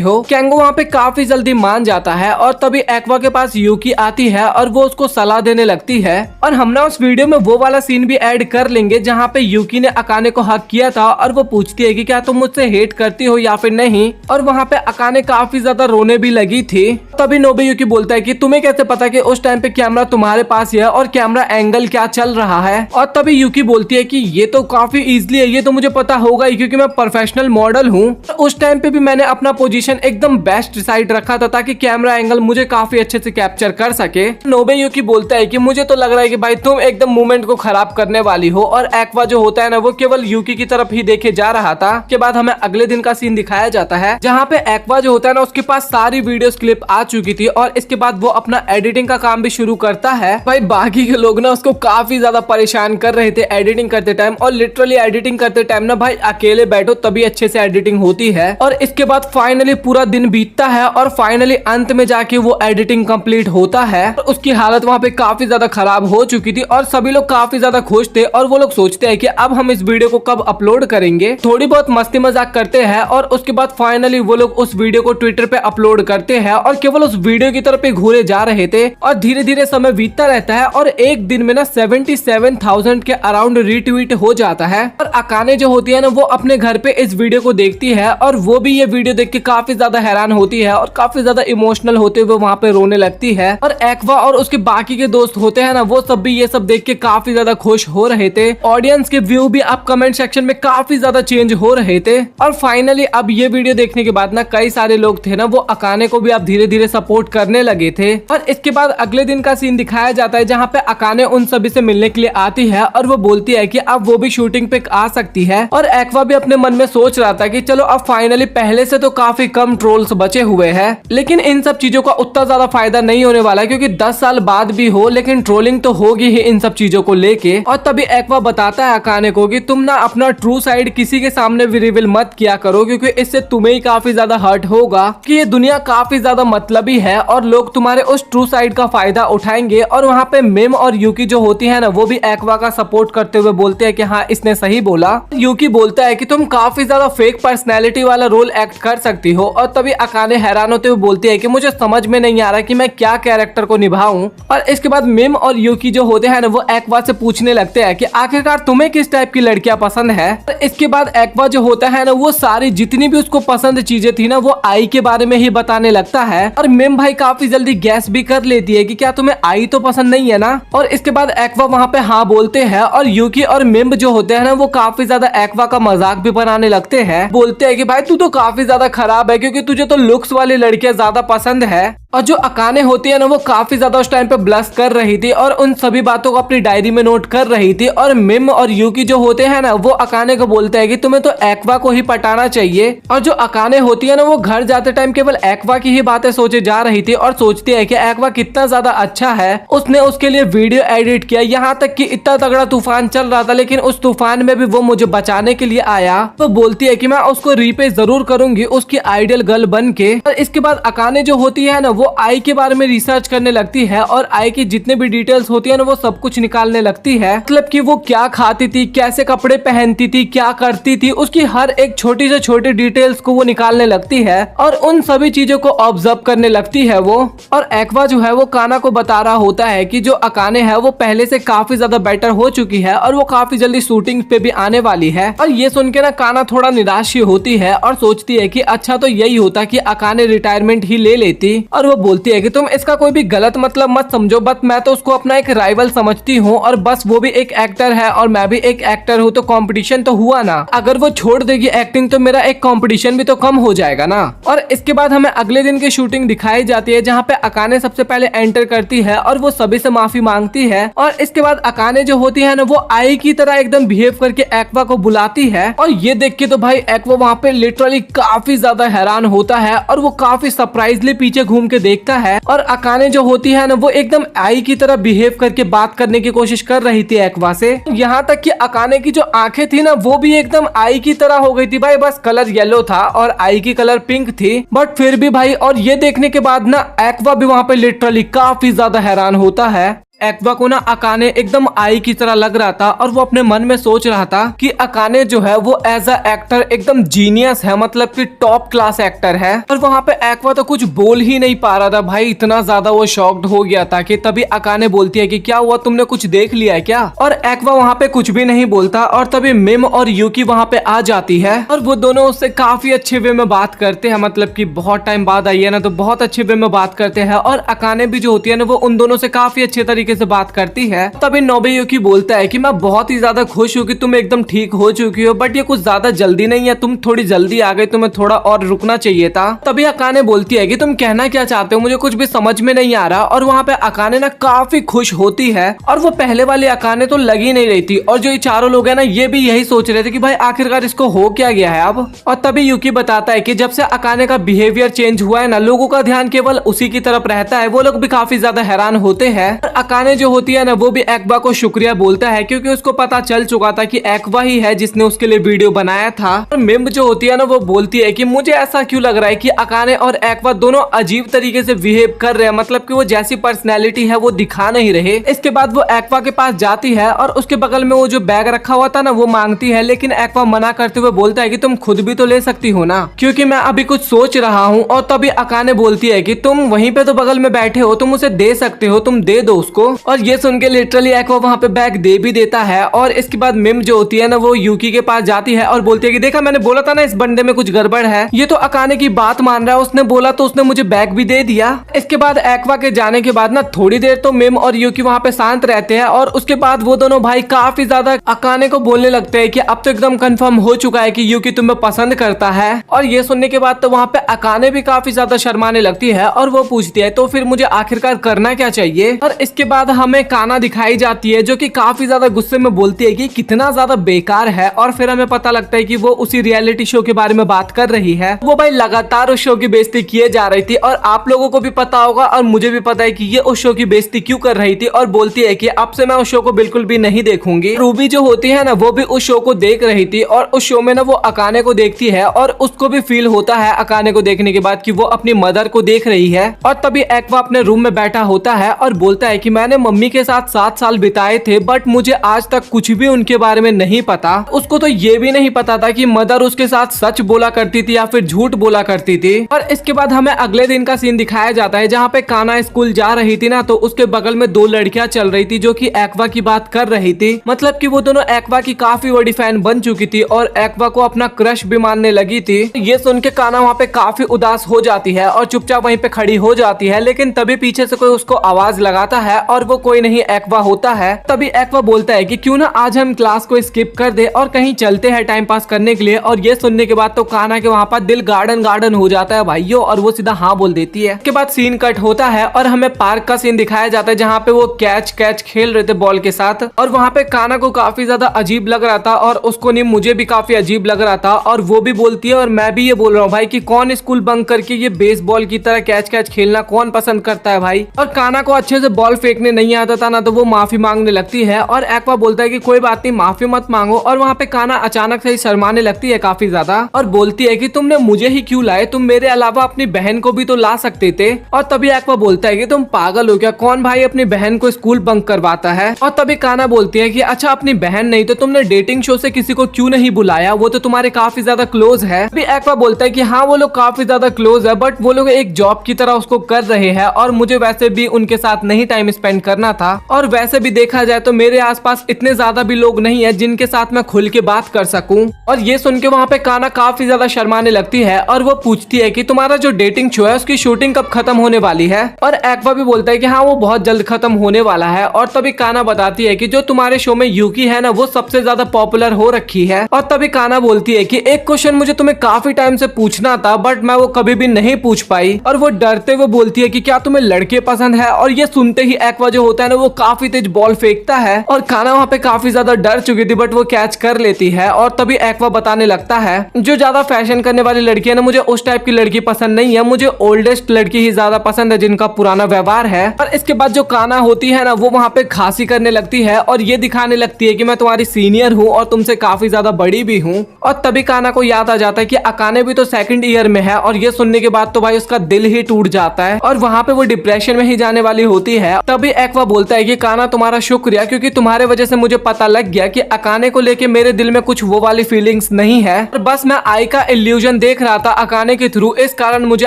हो। कैंगो वहाँ पे काफी जल्दी मान जाता है। और तभी एक्वा के पास यूकी आती है और वो उसको सलाह देने लगती है। और हम ना उस वीडियो में वो वाला सीन भी ऐड कर लेंगे जहाँ पे यूकी ने अकाने को हक किया था और वो पूछती है कि क्या तुम मुझसे हेट करती हो या फिर नहीं। और वहाँ पे अकाने काफी ज्यादा रोने भी लगी थी। तभी नोबुयुकी बोलता है कि तुम्हें कैसे पता कि उस टाइम पे कैमरा तुम्हारे पास ही है और कैमरा एंगल क्या चल रहा है। और तभी यूकी बोलती है कि ये तो काफी इजीली है, ये तो मुझे पता होगा ही क्योंकि मैं प्रोफेशनल मॉडल हूँ। उस टाइम पे भी मैंने अपना पोजीशन एकदम बेस्ट साइड रखा था ताकि कैमरा एंगल मुझे काफी अच्छे से कैप्चर कर सके। नोबुयुकी बोलता है कि मुझे तो लग रहा है कि भाई तुम एकदम मूवमेंट को खराब करने वाली हो। और एक्वा जो होता है ना, वो केवल यूकी की तरफ ही देखे जा रहा था। के बाद हमें अगले दिन का सीन दिखाया जाता है जहाँ पे एक्वा जो होता है ना, उसके पास सारी वीडियोस क्लिप आ चुकी थी और इसके बाद वो अपना एडिटिंग का काम भी शुरू करता है। भाई बाकी के लोग ना उसको काफी ज्यादा परेशान कर रहे थे एडिटिंग करते टाइम, और लिटरली एडिटिंग करते टाइम ना भाई अकेले बैठो तभी अच्छे से एडिटिंग होती है। और इसके बाद फाइनली पूरा दिन बीतता है और फाइनली अंत में जाके वो एडिटिंग कंप्लीट होता है। और उसकी हालत वहाँ पे काफी ज्यादा खराब हो चुकी थी और सभी लोग काफी ज्यादा खुश थे और वो लोग सोचते हैं कि अब हम इस वीडियो को कब अपलोड करेंगे। थोड़ी बहुत मस्ती मजाक करते हैं और उसके बाद फाइनली वो लोग उस वीडियो को ट्विटर पे अपलोड करते हैं और केवल उस वीडियो की तरफ घूरे जा रहे थे। और धीरे धीरे समय बीतता रहता है और एक दिन में ना 77,000 के अराउंड रीट्वीट हो जाता है। और अकाने जो होती है ना, वो अपने घर पे इस वीडियो को देखती है और वो भी ये वीडियो देख के काफी ज्यादा हैरान होती है और काफी ज्यादा इमोशनल होते हुए वहाँ पे रोने लगती है। और एक्वा और उसके बाकी के दोस्त होते हैं ना, वो सब भी ये सब देख के काफी ज्यादा खुश हो रहे थे। ऑडियंस के व्यू भी अब कमेंट सेक्शन में काफी ज्यादा चेंज हो रहे थे। और फाइनली अब ये वीडियो देखने के बाद ना कई सारे लोग थे ना, वो अकाने को भी अब धीरे धीरे सपोर्ट करने लगे थे। और इसके बाद अगले दिन का सीन दिखाया जाता है जहाँ पे अकाने उन सभी से मिलने के लिए आती है और वो बोलती है कि अब वो भी शूटिंग पे आ सकती है। और एक्वा भी अपने मन में सोच रहा था कि चलो अब फाइनली पहले से तो काफी कम ट्रोल्स बचे हुए हैं, लेकिन इन सब चीजों का उतना ज्यादा फायदा नहीं होने वाला क्योंकि 10 साल बाद भी हो लेकिन ट्रोलिंग तो होगी ही इन सब चीजों को लेके। और तभी एक्वा बताता है अकाने को कि तुम ना अपना ट्रू साइड किसी के सामने भी रिवील मत किया करो क्योंकि इससे तुम्हें ही काफी ज्यादा हर्ट होगा कि ये दुनिया काफी ज्यादा मतलबी है और लोग तुम्हारे उस ट्रू साइड का फायदा उठाएंगे। और वहाँ पे मिम और यूकी जो होती है ना वो भी एक्वा का सपोर्ट करते हुए बोलते हैं कि हाँ इसने सही बोला। यूकी बोलता है कि तुम काफी ज्यादा फेक पर्सनैलिटी वाला रोल एक्ट कर सकती हो। और तभी अकाने हैरान होते हुए बोलती है कि मुझे समझ में नहीं आ रहा कि मैं क्या कैरेक्टर को निभाऊं। और इसके बाद मिम और यूकी जो होते हैं ना वो एक्वा से पूछने लगते हैं कि आखिरकार तुम्हें किस टाइप की लड़कियां पसंद है। और इसके बाद एक्वा जो होता है ना वो सारी जितनी भी उसको पसंद चीजें थी ना वो आई के बारे में ही बताने लगता है। और मिम भाई काफी जल्दी गैस भी कर लेती है कि क्या तुम्हें आई तो पसंद नहीं है ना। और इसके बाद एक्वा वहाँ पे हाँ बोलते हैं और यूकी और मिम जो होते हैं ना वो काफी ज्यादा एक्वा का मजाक भी बनाने लगते हैं। बोलते हैं कि भाई तू तो काफी ज्यादा खराब है क्योंकि तुझे तो लुक्स वाली लड़कियां ज्यादा पसंद है। और जो अकाने होती है ना वो काफी ज्यादा उस टाइम पे ब्लश कर रही थी और उन सभी बातों को अपनी डायरी में नोट कर रही थी। और मिम और यूकी जो होते हैं ना वो अकाने को बोलते हैं कि तुम्हें तो एक्वा को ही पटाना चाहिए। और जो अकाने होती है ना वो घर जाते टाइम केवल एक्वा की ही बातें सोचे जा रही थी और सोचती है कि एक्वा कितना ज्यादा अच्छा है, उसने उसके लिए वीडियो एडिट किया, यहाँ तक कि इतना तगड़ा तूफान चल रहा था लेकिन उस तूफान में भी वो मुझे बचाने के लिए आया। तो बोलती है कि मैं उसको रीपे जरूर करूंगी उसकी आइडियल गर्ल बन के। और इसके बाद अकाने जो होती है ना वो आई के बारे में रिसर्च करने लगती है और आई की जितने भी डिटेल्स होती है ना वो सब कुछ निकालने लगती है। मतलब कि वो क्या खाती थी, कैसे कपड़े पहनती थी, क्या करती थी, उसकी हर एक छोटी से छोटी डिटेल्स को वो निकालने लगती है और उन सभी चीजों को ऑब्जर्व करने लगती है वो। और एक्वा जो है वो काना को बता रहा होता है कि जो अकाने है वो पहले से काफी ज्यादा बेटर हो चुकी है और वो काफी जल्दी शूटिंग पे भी आने वाली है। और ये सुन के ना काना थोड़ा निराश ही होती है और सोचती है कि अच्छा तो यही होता कि अकाने रिटायरमेंट ही ले लेती। और वो बोलती है कि तुम इसका कोई भी गलत मतलब मत समझो, बट मैं तो उसको अपना एक राइवल समझती हूँ और बस वो भी एक एक्टर है और मैं भी एक एक्टर हूँ तो कंपटीशन तो हुआ ना। अगर वो छोड़ देगी एक्टिंग तो मेरा एक कंपटीशन भी तो कम हो जाएगा ना। और इसके बाद हमें अगले दिन की शूटिंग दिखाई जाती है जहाँ पे अकाने सबसे पहले एंटर करती है और वो सभी से माफी मांगती है। और इसके बाद अकाने जो होती है ना वो आई की तरह एकदम बिहेव करके एक्वा को बुलाती है। और ये देख के तो भाई एक्वा वहाँ पे लिटरली काफी ज्यादा हैरान होता है और वो काफी सरप्राइजली पीछे घूम के देखता है। और अकाने जो होती है ना वो एकदम आई की तरह बिहेव करके बात करने की कोशिश कर रही थी एक्वा से। यहाँ तक कि अकाने की जो आंखें थी ना वो भी एकदम आई की तरह हो गई थी भाई, बस कलर येलो था और आई की कलर पिंक थी, बट फिर भी भाई। और ये देखने के बाद ना एक्वा भी वहाँ पे लिटरली काफी ज्यादा हैरान होता है। एक्वा को ना अकाने एकदम आई की तरह लग रहा था और वो अपने मन में सोच रहा था कि अकाने जो है वो एज अ एक्टर एकदम जीनियस है, मतलब कि टॉप क्लास एक्टर है। और वहाँ पे एक्वा तो कुछ बोल ही नहीं पा रहा था भाई, इतना ज्यादा वो शॉक्ड हो गया था कि तभी अकाने बोलती है कि क्या हुआ, तुमने कुछ देख लिया है क्या। और एक्वा वहाँ पे कुछ भी नहीं बोलता और तभी मिम और यूकी वहाँ पे आ जाती है और वो दोनों उससे काफी अच्छे वे में बात करते हैं, मतलब कि बहुत टाइम बाद आई है ना तो बहुत अच्छे वे में बात करते हैं। और अकाने भी जो होती है ना वो उन दोनों से काफी अच्छे तरीके से बात करती है। तभी नोबुयुकी बोलता है कि मैं बहुत ही ज्यादा खुश हूँ कि तुम एकदम ठीक हो चुकी हो, बट ये कुछ ज्यादा जल्दी नहीं है, तुम थोड़ी जल्दी आ गई, तुम्हें थोड़ा और रुकना चाहिए था। तभी अकाने बोलती है कि तुम कहना क्या चाहते हो, मुझे कुछ भी समझ में नहीं आ रहा। और वहाँ पे अकाने ना काफी खुश होती है और वो पहले वाली अकाने तो लगी नहीं रही थी। और जो ये चारों लोग है ना ये भी यही सोच रहे थे कि भाई आखिरकार इसको हो क्या गया है अब। और तभी यूकी बताता है कि जब से अकाने का बिहेवियर चेंज हुआ है ना, लोगों का ध्यान केवल उसी की तरफ रहता है, वो लोग भी काफी ज्यादा हैरान होते हैं। और अकाने जो होती है ना वो भी एक्वा को शुक्रिया बोलता है क्योंकि उसको पता चल चुका था कि एक्वा ही है जिसने उसके लिए वीडियो बनाया था। और मिम जो होती है ना वो बोलती है कि मुझे ऐसा क्यों लग रहा है कि अकाने और एक्वा दोनों अजीब तरीके से बिहेव कर रहे हैं, मतलब कि वो जैसी पर्सनैलिटी है वो दिखा नहीं रहे। इसके बाद वो एक्वा के पास जाती है और उसके बगल में वो जो बैग रखा हुआ था ना वो मांगती है, लेकिन एक्वा मना करते हुए बोलता है कि तुम खुद भी तो ले सकती हो ना, क्योंकि मैं अभी कुछ सोच रहा हूँ। और तभी अकाने बोलती है कि तुम वहीं पे तो बगल में बैठे हो, तुम उसे दे सकते हो, तुम दे दो उसको। और ये सुन के लिटरली एक्वा वहाँ पे बैग दे भी देता है। और इसके बाद मिम जो होती है ना वो यूकी के पास जाती है और बोलती है कि देखा मैंने बोला था ना इस बंदे में कुछ गड़बड़ है, ये तो अकाने की बात मान रहा है, उसने बोला तो उसने मुझे बैग भी दे दिया। इसके बाद एक्वा के जाने के बाद ना थोड़ी देर तो मिम और यूकी वहाँ पे शांत रहते हैं और उसके बाद वो दोनों भाई काफी ज्यादा अकाने को बोलने लगते हैं कि अब तो एकदम कंफर्म हो चुका है कि यूकी तुम्हें पसंद करता है। और ये सुनने के बाद तो वहाँ पे अकाने भी काफी ज्यादा शर्माने लगती है और वो पूछती है तो फिर मुझे आखिरकार करना क्या चाहिए। और इसके बाद हमें काना दिखाई जाती है जो कि काफी ज्यादा गुस्से में बोलती है कि कितना ज्यादा बेकार है। और फिर हमें पता लगता है कि वो उसी रियलिटी शो के बारे में बात कर रही है। वो भाई लगातार उस शो की बेइज्जती किए जा रही थी और आप लोगों को भी पता होगा और मुझे भी पता है कि ये उस शो की बेइज्जती क्यों कर रही थी। और बोलती है कि अब से मैं उस शो को बिल्कुल भी नहीं देखूंगी। रूबी जो होती है ना वो भी उस शो को देख रही थी और उस शो में ना वो अकाने को देखती है और उसको भी फील होता है अकाने को देखने के बाद कि वो अपनी मदर को देख रही है। और तभी एक्वा अपने रूम में बैठा होता है और बोलता है कि मैंने मम्मी के साथ 7 साल बिताए थे बट मुझे आज तक कुछ भी उनके बारे में नहीं पता। उसको तो ये भी नहीं पता था कि मदर उसके साथ सच बोला करती थी या फिर झूठ बोला करती थी। और इसके बाद हमें अगले दिन का सीन दिखाया जाता है जहाँ पे काना स्कूल जा रही थी ना तो उसके बगल में 2 लड़कियां चल रही थी जो कि एक्वा की बात कर रही थी। मतलब कि वो दोनों एक्वा की काफी बड़ी फैन बन चुकी थी और एक्वा को अपना क्रश भी मानने लगी थी। ये सुन के काना वहाँ पे काफी उदास हो जाती है और चुपचाप वहीं पे खड़ी हो जाती है। लेकिन तभी पीछे से कोई उसको आवाज लगाता है और वो कोई नहीं एक्वा होता है। तभी एक्वा बोलता है कि क्यों ना आज हम क्लास को स्किप कर दे और कहीं चलते हैं टाइम पास करने के लिए। और ये सुनने के बाद तो काना के वहाँ पर दिल गार्डन गार्डन हो जाता है भाइयों और वो सीधा हाँ बोल देती है। इसके बाद सीन कट होता है और हमें पार्क का सीन दिखाया जाता है जहाँ पे वो कैच खेल रहे थे बॉल के साथ। और वहाँ पे काना को काफी ज्यादा अजीब लग रहा था और उसको नहीं मुझे भी काफी अजीब लग रहा था। और वो भी बोलती है और मैं भी ये बोल रहा हूँ भाई कि कौन स्कूल बंक करके ये बेसबॉल की तरह कैच खेलना कौन पसंद करता है भाई। और काना को अच्छे से बॉल फेंकने नहीं आता था ना तो वो माफी मांगने लगती है और एक्वा बोलता है कि कोई बात नहीं माफी मत मांगो। और वहाँ पे काना अचानक से ही शर्माने लगती है काफी ज्यादा और बोलती है कि तुमने मुझे ही क्यों लाए, तुम मेरे अलावा अपनी बहन को भी तो ला सकते थे। और तभी एक्वा बोलता है कि तुम पागल हो क्या, कौन भाई अपनी बहन को स्कूल बंक करवाता है। और तभी काना बोलती है कि अच्छा अपनी बहन नहीं तो तुमने डेटिंग शो से किसी को क्यों नहीं बुलाया, वो तो तुम्हारे काफी ज्यादा क्लोज है। अभी एक्वा बोलता है कि हाँ वो लोग काफी ज्यादा क्लोज है बट वो लोग एक जॉब की तरह उसको कर रहे हैं और मुझे वैसे भी उनके साथ नहीं टाइम स्पेंड करना था। और वैसे भी देखा जाए तो मेरे आसपास इतने ज्यादा भी लोग नहीं है जिनके साथ मैं खुल के बात कर सकूं। और ये सुन के वहाँ पे काना काफी ज्यादा शर्माने लगती है और वो पूछती है कि तुम्हारा जो डेटिंग शो है उसकी शूटिंग कब खत्म होने वाली है। और एक्वा भी बोलता है कि हाँ वो बहुत जल्द खत्म होने वाला है। और तभी काना बताती है कि जो तुम्हारे शो में यूकी है ना वो सबसे ज्यादा पॉपुलर हो रखी है। और तभी काना बोलती है कि एक क्वेश्चन मुझे तुम्हें काफी टाइम से पूछना था बट मैं वो कभी भी नहीं पूछ पाई। और वो डरते हुए बोलती है कि क्या तुम्हें लड़के पसंद है। और ये सुनते ही एक्वा जो होता है ना वो काफी तेज बॉल फेंकता है और काना वहाँ पे काफी ज्यादा डर चुकी थी बट वो कैच कर लेती है। और तभी एक्वा बताने लगता है जो ज्यादा फैशन करने वाली लड़की है ना मुझे उस टाइप की लड़की पसंद नहीं है, मुझे ओल्डेस्ट लड़की ही ज्यादा पसंद है जिनका पुराना व्यवहार है। और इसके बाद जो काना होती है ना वो वहाँ पे खांसी करने लगती है और ये दिखाने लगती है कि मैं तुम्हारी सीनियर हूँ और तुमसे काफी ज्यादा बड़ी भी हूँ। और तभी काना को याद आ जाता है कि अकाने भी तो 2nd ईयर में है। और ये सुनने के बाद तो भाई उसका दिल ही टूट जाता है और वहाँ पे वो डिप्रेशन में ही जाने वाली होती है। तभी एक्वा बोलता है कि काना तुम्हारा शुक्रिया क्योंकि तुम्हारे वजह से मुझे पता लग गया कि अकाने को लेके मेरे दिल में कुछ वो वाली फीलिंग्स नहीं है और बस मैं आई का इल्यूजन देख रहा था अकाने के थ्रू, इस कारण मुझे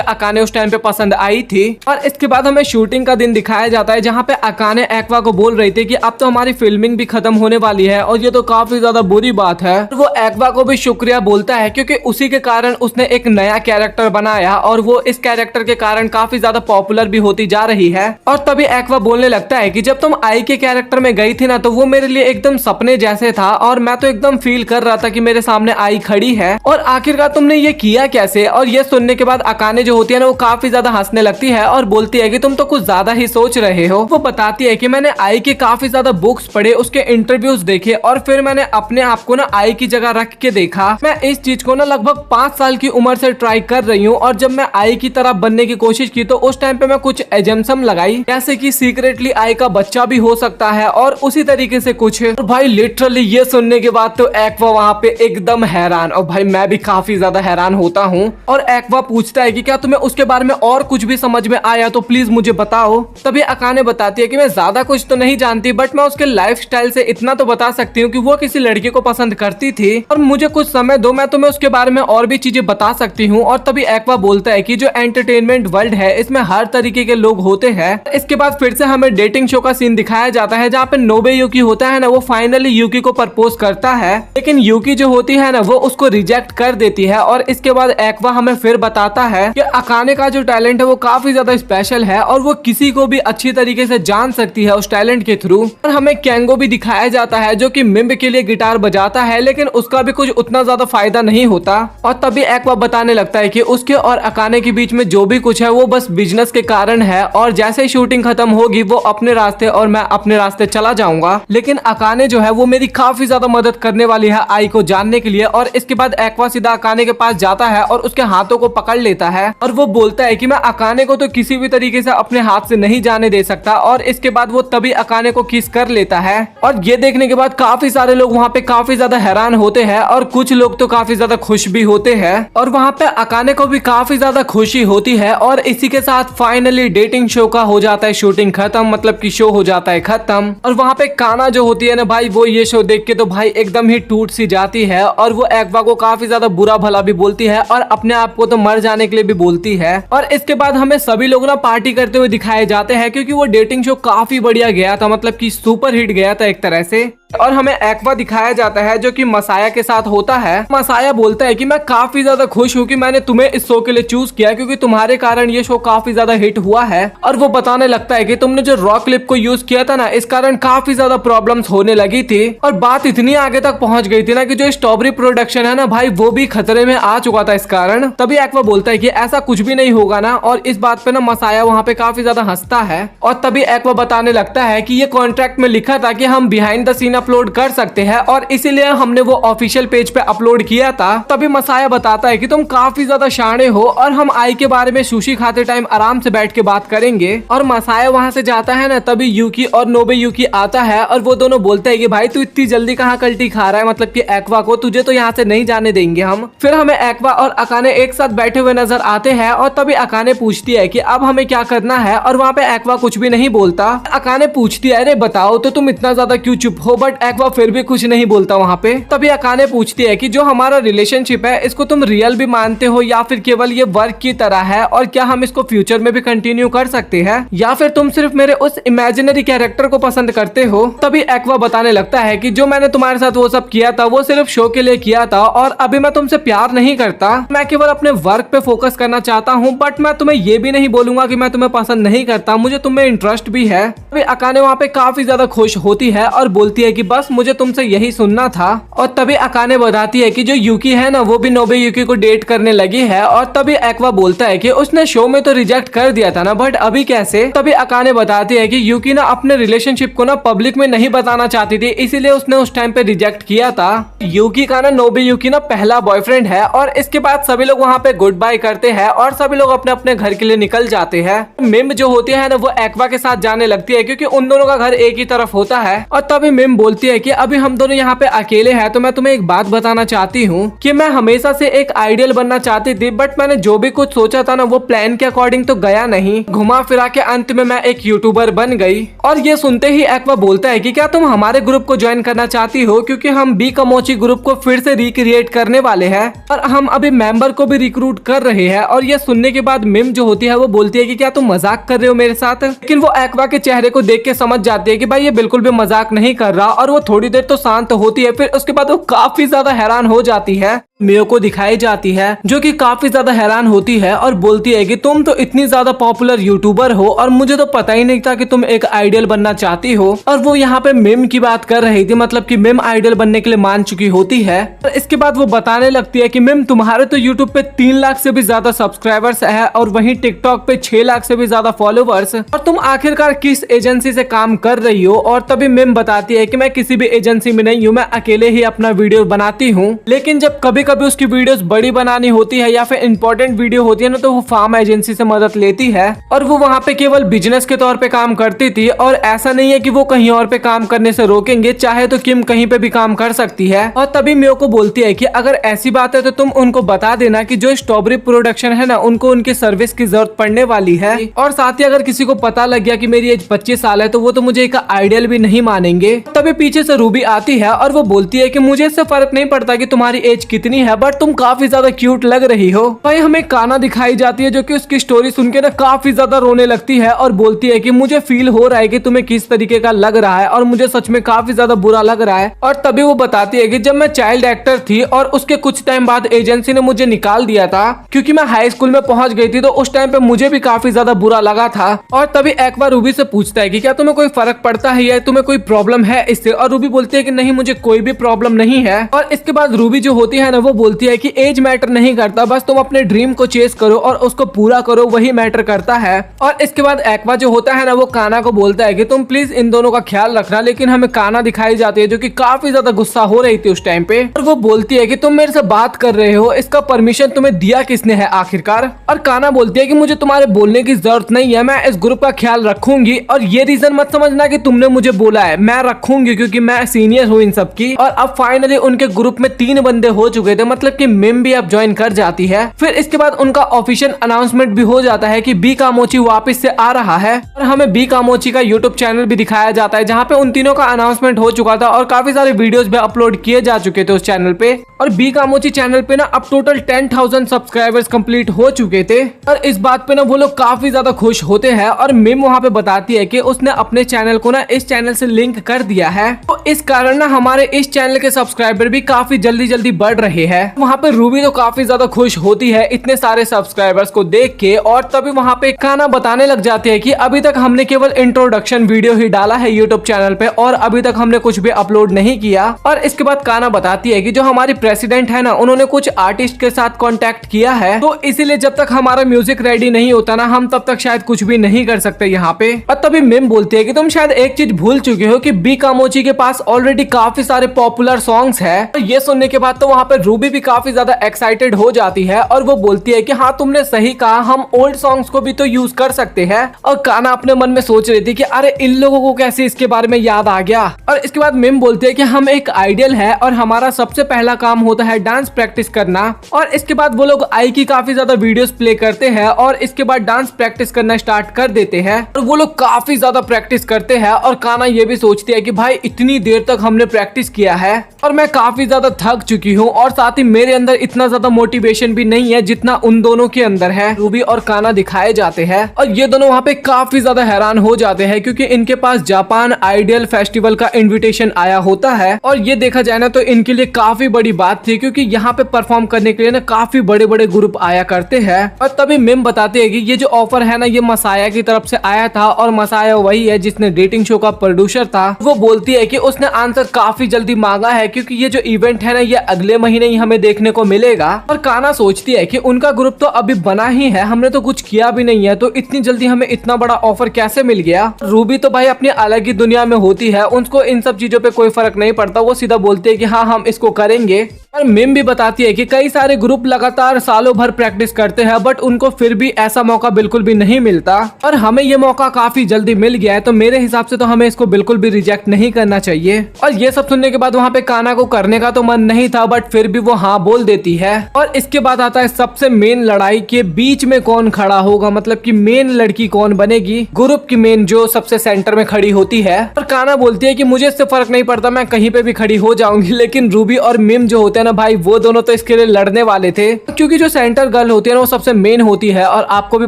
अकाने उस टाइम पे पसंद आई थी। और इसके बाद हमें शूटिंग का दिन दिखाया जाता है जहाँ पे अकाने एक्वा को बोल रही थी कि अब तो हमारी फिल्मिंग भी खत्म होने वाली है और ये तो काफी ज्यादा बुरी बात है। वो एक्वा को भी शुक्रिया बोलता है क्योंकि उसी के कारण उसने एक नया कैरेक्टर बनाया और वो इस कैरेक्टर के कारण काफी ज्यादा पॉपुलर भी होती जा रही है। और तभी एक्वा बोलने लगता है कि जब तुम आई के कैरेक्टर में गई थी ना तो वो मेरे लिए एकदम सपने जैसे था और मैं तो एकदम फील कर रहा था कि मेरे सामने आई खड़ी है और आखिरकार तुमने ये किया कैसे। और ये सुनने के बाद अकाने जो होती है ना वो काफी ज्यादा हंसने लगती है और बोलती है कि तुम तो कुछ ज्यादा ही सोच रहे हो। वो बताती है कि मैंने आई के काफी ज्यादा बुक्स पढ़े, उसके इंटरव्यूज देखे और फिर मैंने अपने आप को ना आई की जगह रख के देखा। मैं इस चीज को ना लगभग 5 साल की उम्र से ट्राई कर रही हूँ और जब मैं आई की तरह बनने की कोशिश की तो उस टाइम पे मैं कुछ एजम्पशन लगाई जैसे कि सीक्रेटली आई का बच्चा भी हो सकता है और उसी तरीके से कुछ। और भाई लिटरली ये सुनने के बाद तो एक्वा वहाँ पे एकदम हैरान और भाई मैं भी काफी ज्यादा हैरान होता हूँ। और एक्वा पूछता है कि क्या तुम्हें उसके बारे में और कुछ भी समझ में आया तो प्लीज मुझे बताओ। तभी अकाने बताती है कि मैं ज्यादा कुछ तो नहीं जानती बट मैं उसके लाइफस्टाइल से इतना तो बता सकती हूँ कि वो किसी लड़के को पसंद करती थी और मुझे कुछ समय दो, मैं तुम्हें उसके बारे में और भी चीजें बता सकती हूँ। और तभी एक्वा बोलता है कि जो एंटरटेनमेंट वर्ल्ड है इसमें हर तरीके के लोग होते हैं। इसके बाद फिर से हमें हमें डेटिंग शो का सीन दिखाया जाता है जहाँ पे नोबे यूकी होता है ना, वो फाइनली यूकी को प्रपोज करता है, लेकिन यूकी जो होती है ना वो उसको रिजेक्ट कर देती है। और इसके बाद एक्वा हमें फिर बताता है कि अकाने का जो टैलेंट है वो काफी ज्यादा स्पेशल है और वो किसी को भी अच्छी तरीके से जान सकती है उस टैलेंट के थ्रू। और हमें कैंगो भी दिखाया जाता है जो कि मिम्ब के लिए गिटार बजाता है, लेकिन उसका भी कुछ उतना ज्यादा फायदा नहीं होता। और तभी एक्वा बताने लगता है कि उसके और अकाने के बीच में जो भी कुछ है वो बस बिजनेस के कारण है, और जैसे ही शूटिंग खत्म होगी वो अपने रास्ते और मैं अपने रास्ते चला जाऊंगा, लेकिन अकाने जो है वो मेरी काफी ज्यादा मदद करने वाली है आई को जानने के लिए। और इसके बाद एक्वा सीधा अकाने के पास जाता है और उसके हाथों को पकड़ लेता है और वो बोलता है कि मैं अकाने को तो किसी भी तरीके से अपने हाथ से नहीं जाने दे सकता। और इसके बाद वो तभी अकाने को किस कर लेता है। और ये देखने के बाद काफी सारे लोग वहाँ पे काफी ज्यादा हैरान होते हैं और कुछ लोग तो काफी ज्यादा खुश भी होते हैं। और वहाँ पे अकाने को भी काफी ज्यादा खुशी होती है। और इसी के साथ फाइनली डेटिंग शो का हो जाता है शूटिंग खत्म, मतलब कि शो हो जाता है खत्म। और वहाँ पे काना जो होती है ना भाई, वो ये शो देख के तो भाई एकदम ही टूट सी जाती है और वो एक्वा को काफी ज्यादा बुरा भला भी बोलती है और अपने आप को तो मर जाने के लिए भी बोलती है। और इसके बाद हमें सभी लोग ना पार्टी करते हुए दिखाए जाते हैं क्योंकि वो डेटिंग शो काफी बढ़िया गया था, मतलब कि सुपर हिट गया था एक तरह से। और हमें एक्वा दिखाया जाता है जो कि मसाया के साथ होता है। मसाया बोलता है कि मैं काफी ज्यादा खुश हूँ कि मैंने तुम्हें इस शो के लिए चूज किया क्योंकि तुम्हारे कारण ये शो काफी ज्यादा हिट हुआ है। और वो बताने लगता है कि तुमने जो रॉ क्लिप को यूज किया था ना, इस कारण काफी ज्यादा प्रॉब्लम्स होने लगी थी और बात इतनी आगे तक पहुंच गई थी ना कि जो स्ट्रॉबेरी प्रोडक्शन है ना भाई, वो भी खतरे में आ चुका था इस कारण। तभी एक्वा बोलता है कि ऐसा कुछ भी नहीं होगा ना, और इस बात पे ना मसाया वहाँ पे काफी ज्यादा हंसता है। और तभी एक्वा बताने लगता है कि ये कॉन्ट्रैक्ट में लिखा था कि हम बिहाइंड द सीन अपलोड कर सकते हैं और इसीलिए हमने वो ऑफिशियल पेज पे अपलोड किया था। तभी मसाया बताता है कि तुम काफी ज्यादा शाणे हो और हम आई के बारे में सुशी खाते टाइम आराम से बैठ के बात करेंगे। और मसाया वहाँ से जाता है ना, तभी यूकी और नोबे यूकी आता है और वो दोनों बोलते हैं कि भाई तू इतनी जल्दी कहाँ कल्टी खा रहा है, मतलब कि एक्वा को, तुझे तो यहाँ से नहीं जाने देंगे हम। फिर हमें एक्वा और अकाने एक साथ बैठे हुए नजर आते हैं और तभी अकाने पूछती है कि अब हमें क्या करना है, और वहाँ पे एक्वा कुछ भी नहीं बोलता। अकाने पूछती है अरे बताओ तो तुम इतना ज्यादा क्यों चुप हो, बट एक्वा फिर भी कुछ नहीं बोलता वहाँ पे। तभी अकाने पूछती है कि जो हमारा रिलेशनशिप है इसको तुम रियल भी मानते हो या फिर केवल ये वर्क की तरह है, और क्या हम इसको फ्यूचर में भी कंटिन्यू कर सकते हैं, या फिर तुम सिर्फ मेरे उस इमेजिनरी कैरेक्टर को पसंद करते हो। तभी एक्वा बताने लगता है कि जो मैंने तुम्हारे साथ वो सब किया था वो सिर्फ शो के लिए किया था और अभी मैं तुमसे प्यार नहीं करता, मैं केवल अपने वर्क पे फोकस करना चाहता हूँ, बट मैं तुम्हें ये भी नहीं बोलूंगा कि मैं तुम्हें पसंद नहीं करता, मुझे तुम्हें इंटरेस्ट भी है। तभी अकाने वहाँ पे काफी ज्यादा खुश होती है और बोलती है कि बस मुझे तुमसे यही सुनना था। और तभी अकाने बताती है कि जो यूकी है ना वो भी नोबे यूकी को डेट करने लगी है। और तभी एक्वा बोलता है कि उसने शो में तो रिजेक्ट कर दिया था ना, बट अभी कैसे। तभी अकाने बताती है कि यूकी ना अपने रिलेशनशिप को ना पब्लिक में नहीं बताना चाहती थी, इसीलिए उसने उस टाइम पे रिजेक्ट किया था। यूकी का ना नोबे यूकी ना पहला बॉयफ्रेंड है। और इसके बाद सभी लोग वहाँ पे गुड बाय करते हैं और सभी लोग अपने अपने घर के लिए निकल जाते हैं। मिम जो होती है ना वो एक्वा के साथ जाने लगती है क्योंकि उन दोनों का घर एक ही तरफ होता है। और तभी मिम बोलती है कि अभी हम दोनों यहाँ पे अकेले हैं तो मैं तुम्हें एक बात बताना चाहती हूँ कि मैं हमेशा से एक आइडियल बनना चाहती थी, बट मैंने जो भी कुछ सोचा था ना वो प्लान के अकॉर्डिंग तो गया नहीं, घुमा फिरा के अंत में मैं एक यूट्यूबर बन गई। और ये सुनते ही एक्वा बोलता है कि क्या तुम हमारे ग्रुप को ज्वाइन करना चाहती हो, क्योंकि हम बी कमोची ग्रुप को फिर से रिक्रिएट करने वाले हैं और हम अभी मेंबर को भी रिक्रूट कर रहे हैं। और ये सुनने के बाद मिम जो होती है वो बोलती है कि क्या तुम मजाक कर रहे हो मेरे साथ, लेकिन वो एक्वा के चेहरे को देख के समझ जाती है कि भाई ये बिल्कुल भी मजाक नहीं कर रहा। और वो थोड़ी देर तो शांत होती है, फिर उसके बाद वो काफी ज्यादा हैरान हो जाती है। मियो को दिखाई जाती है जो कि काफी ज्यादा हैरान होती है और बोलती है कि तुम तो इतनी ज्यादा पॉपुलर यूट्यूबर हो और मुझे तो पता ही नहीं था कि तुम एक आइडियल बनना चाहती हो। और वो यहाँ पे मिम की बात कर रही थी, मतलब कि मिम आइडियल बनने के लिए मान चुकी होती है। और इसके बाद वो बताने लगती है कि मिम तुम्हारे तो यूट्यूब पे 3 लाख से भी ज्यादा सब्सक्राइबर्स है और वहीं टिकटॉक पे 6 लाख से भी ज्यादा फॉलोवर्स, और तुम आखिरकार किस एजेंसी से काम कर रही हो। और तभी मिम बताती है कि मैं किसी भी एजेंसी में नहीं हूँ, मैं अकेले ही अपना वीडियो बनाती हूँ, लेकिन जब कभी कभी उसकी वीडियोस बड़ी बनानी होती है या फिर इंपॉर्टेंट वीडियो होती है ना तो वो फार्म एजेंसी से मदद लेती है। और वो वहाँ पे केवल बिजनेस के तौर पे काम करती थी और ऐसा नहीं है कि वो कहीं और पे काम करने से रोकेंगे, चाहे तो किम कहीं पे भी काम कर सकती है। और तभी मियो को बोलती है कि अगर ऐसी बात है तो तुम उनको बता देना कि जो स्ट्रॉबेरी प्रोडक्शन है ना उनको उनकी सर्विस की जरूरत पड़ने वाली है। और साथ ही अगर किसी को पता लग गया कि मेरी एज 25 साल है तो वो तो मुझे एक आइडियल भी नहीं मानेंगे। तभी पीछे से रूबी आती है और वो बोलती है कि मुझे इससे फर्क नहीं पड़ता कि तुम्हारी एज कितनी है, बट तुम काफी ज्यादा क्यूट लग रही हो। भाई हमें काना दिखाई जाती है जो कि उसकी स्टोरी सुन के ना काफी ज्यादा रोने लगती है और बोलती है कि मुझे फील हो रहा है कि तुम्हें किस तरीके का लग रहा है और मुझे सच में काफी ज्यादा बुरा लग रहा है। और तभी वो बताती है कि जब मैं चाइल्ड एक्टर थी और उसके कुछ टाइम बाद एजेंसी ने मुझे निकाल दिया था क्योंकि मैं हाई स्कूल में पहुंच गई थी, तो उस टाइम पे मुझे भी काफी ज्यादा बुरा लगा था। और तभी एक बार रूबी से पूछता है कि क्या तुम्हें कोई फर्क पड़ता है या तुम्हें कोई प्रॉब्लम है इससे, और रूबी बोलती है कि नहीं मुझे कोई भी प्रॉब्लम नहीं है। और इसके बाद रूबी जो होती है ना वो बोलती है कि एज मैटर नहीं करता, बस तुम अपने ड्रीम को चेस करो और उसको पूरा करो, वही मैटर करता है। और इसके बाद एक्वा जो होता है ना वो काना को बोलता है कि तुम प्लीज इन दोनों का ख्याल रखना, लेकिन हमें काना दिखाई जाती है जो कि काफी ज्यादा गुस्सा हो रही थी उस टाइम पे। और वो बोलती है कि तुम मेरे से बात कर रहे हो, इसका परमिशन तुम्हें दिया किसने है आखिरकार। और काना बोलती है कि मुझे तुम्हारे बोलने की जरूरत नहीं है, मैं इस ग्रुप का ख्याल रखूंगी और ये रीजन मत समझना कि तुमने मुझे बोला है, मैं रखूंगी क्योंकि मैं सीनियर हूँ इन सब की। और अब फाइनली उनके ग्रुप में 3 बंदे हो चुके थे, मतलब कि मिम भी अब ज्वाइन कर जाती है। फिर इसके बाद उनका ऑफिशियल अनाउंसमेंट भी हो जाता है कि बी कामोची वापस से आ रहा है और हमें बी कामोची का यूट्यूब चैनल भी दिखाया जाता है जहाँ पे उन तीनों का अनाउंसमेंट हो चुका था और काफी सारे वीडियोस भी अपलोड किए जा चुके थे उस चैनल पे। और बी कामोची चैनल पे ना अब टोटल 10,000 सब्सक्राइबर्स कंप्लीट हो चुके थे और इस बात पे ना वो लोग काफी ज्यादा खुश होते हैं। और मिम वहाँ पे बताती है कि उसने अपने चैनल को ना इस चैनल से लिंक कर दिया है, तो इस कारण ना हमारे इस चैनल के सब्सक्राइबर भी काफी जल्दी जल्दी बढ़ रहे हैं। वहाँ पे रूबी तो काफी ज्यादा खुश होती है इतने सारे सब्सक्राइबर्स को देख के। और तभी वहाँ पे काना बताने लग जाते हैं कि अभी तक हमने केवल इंट्रोडक्शन वीडियो ही डाला है यूट्यूब चैनल पे और अभी तक हमने कुछ भी अपलोड नहीं किया। और इसके बाद काना बताती है कि जो हमारी प्रेसिडेंट है ना उन्होंने कुछ आर्टिस्ट के साथ कांटेक्ट किया है, तो इसीलिए जब तक हमारा म्यूजिक रेडी नहीं होता ना हम तब तक शायद कुछ भी नहीं कर सकते यहाँ पे। और तभी मिम बोलती है कि तुम शायद एक चीज भूल चुके हो कि बी कामोची के पास ऑलरेडी काफी सारे पॉपुलर सॉन्ग्स है। तो ये सुनने के बाद तो वहाँ पे रूबी भी काफी ज्यादा एक्साइटेड हो जाती है और वो बोलती है कि हाँ तुमने सही कहा, हम ओल्ड सॉन्ग्स को भी तो यूज कर सकते हैं। और काना अपने मन में सोच रही थी कि अरे इन लोगों को कैसे इसके बारे में याद आ गया। और इसके बाद मिम बोलती है कि हम एक आइडियल है और हमारा सबसे पहला काम होता है डांस प्रैक्टिस करना। और इसके बाद वो लोग आई की काफी ज्यादा वीडियोस प्ले करते हैं और इसके बाद डांस प्रैक्टिस करना स्टार्ट कर देते हैं और वो लोग काफी ज्यादा प्रैक्टिस करते हैं। और काना ये भी सोचती है कि भाई इतनी देर तक हमने प्रैक्टिस किया है और मैं काफी ज्यादा थक चुकी हूँ और साथ ही मेरे अंदर इतना ज्यादा मोटिवेशन भी नहीं है जितना उन दोनों के अंदर है। रूबी और काना दिखाए जाते हैं और ये दोनों वहाँ पे काफी ज्यादा हैरान हो जाते हैं क्योंकि इनके पास जापान आइडियल फेस्टिवल का इन्विटेशन आया होता है। और ये देखा जाए ना तो इनके लिए काफी बड़ी बात थी क्योंकि यहाँ पे परफॉर्म करने के लिए ना काफी बड़े बड़े ग्रुप आया करते हैं। और तभी मिम बताते हैं कि ये जो ऑफर है ना ये मसाया की तरफ से आया था और मसाया वही है जिसने डेटिंग शो का प्रोड्यूसर था। वो बोलती है कि उसने आंसर काफी जल्दी मांगा है क्योंकि ये जो इवेंट है ना ये अगले महीने ही हमें देखने को मिलेगा। और काना सोचती है कि उनका ग्रुप तो अभी बना ही है, हमने तो कुछ किया भी नहीं है, तो इतनी जल्दी हमें इतना बड़ा ऑफर कैसे मिल गया। रूबी तो भाई अपनी अलग ही दुनिया में होती है, उनको इन सब चीजों पे कोई फर्क नहीं पड़ता, वो सीधा बोलते है कि हाँ हम इसको करेंगे। और मिम भी बताती है कि कई सारे ग्रुप लगातार सालों भर प्रैक्टिस करते हैं बट उनको फिर भी ऐसा मौका बिल्कुल भी नहीं मिलता और हमें ये मौका काफी जल्दी मिल गया है, तो मेरे हिसाब से तो हमें इसको बिल्कुल भी रिजेक्ट नहीं करना चाहिए। और ये सब सुनने के बाद वहाँ पे काना को करने का तो मन नहीं था बट फिर भी वो हाँ बोल देती है। और इसके बाद आता है सबसे मेन लड़ाई के बीच में कौन खड़ा होगा, मतलब कि मेन लड़की कौन बनेगी, ग्रुप की मेन जो सबसे सेंटर में खड़ी होती है। और काना बोलती है कि मुझे इससे फर्क नहीं पड़ता, मैं कहीं पे भी खड़ी हो जाऊंगी, लेकिन रूबी और मिम जो होते हैं ना भाई वो दोनों तो इसके लिए लड़ने वाले थे क्योंकि जो सेंटर गर्ल होती है ना वो सबसे मेन होती है। और आपको भी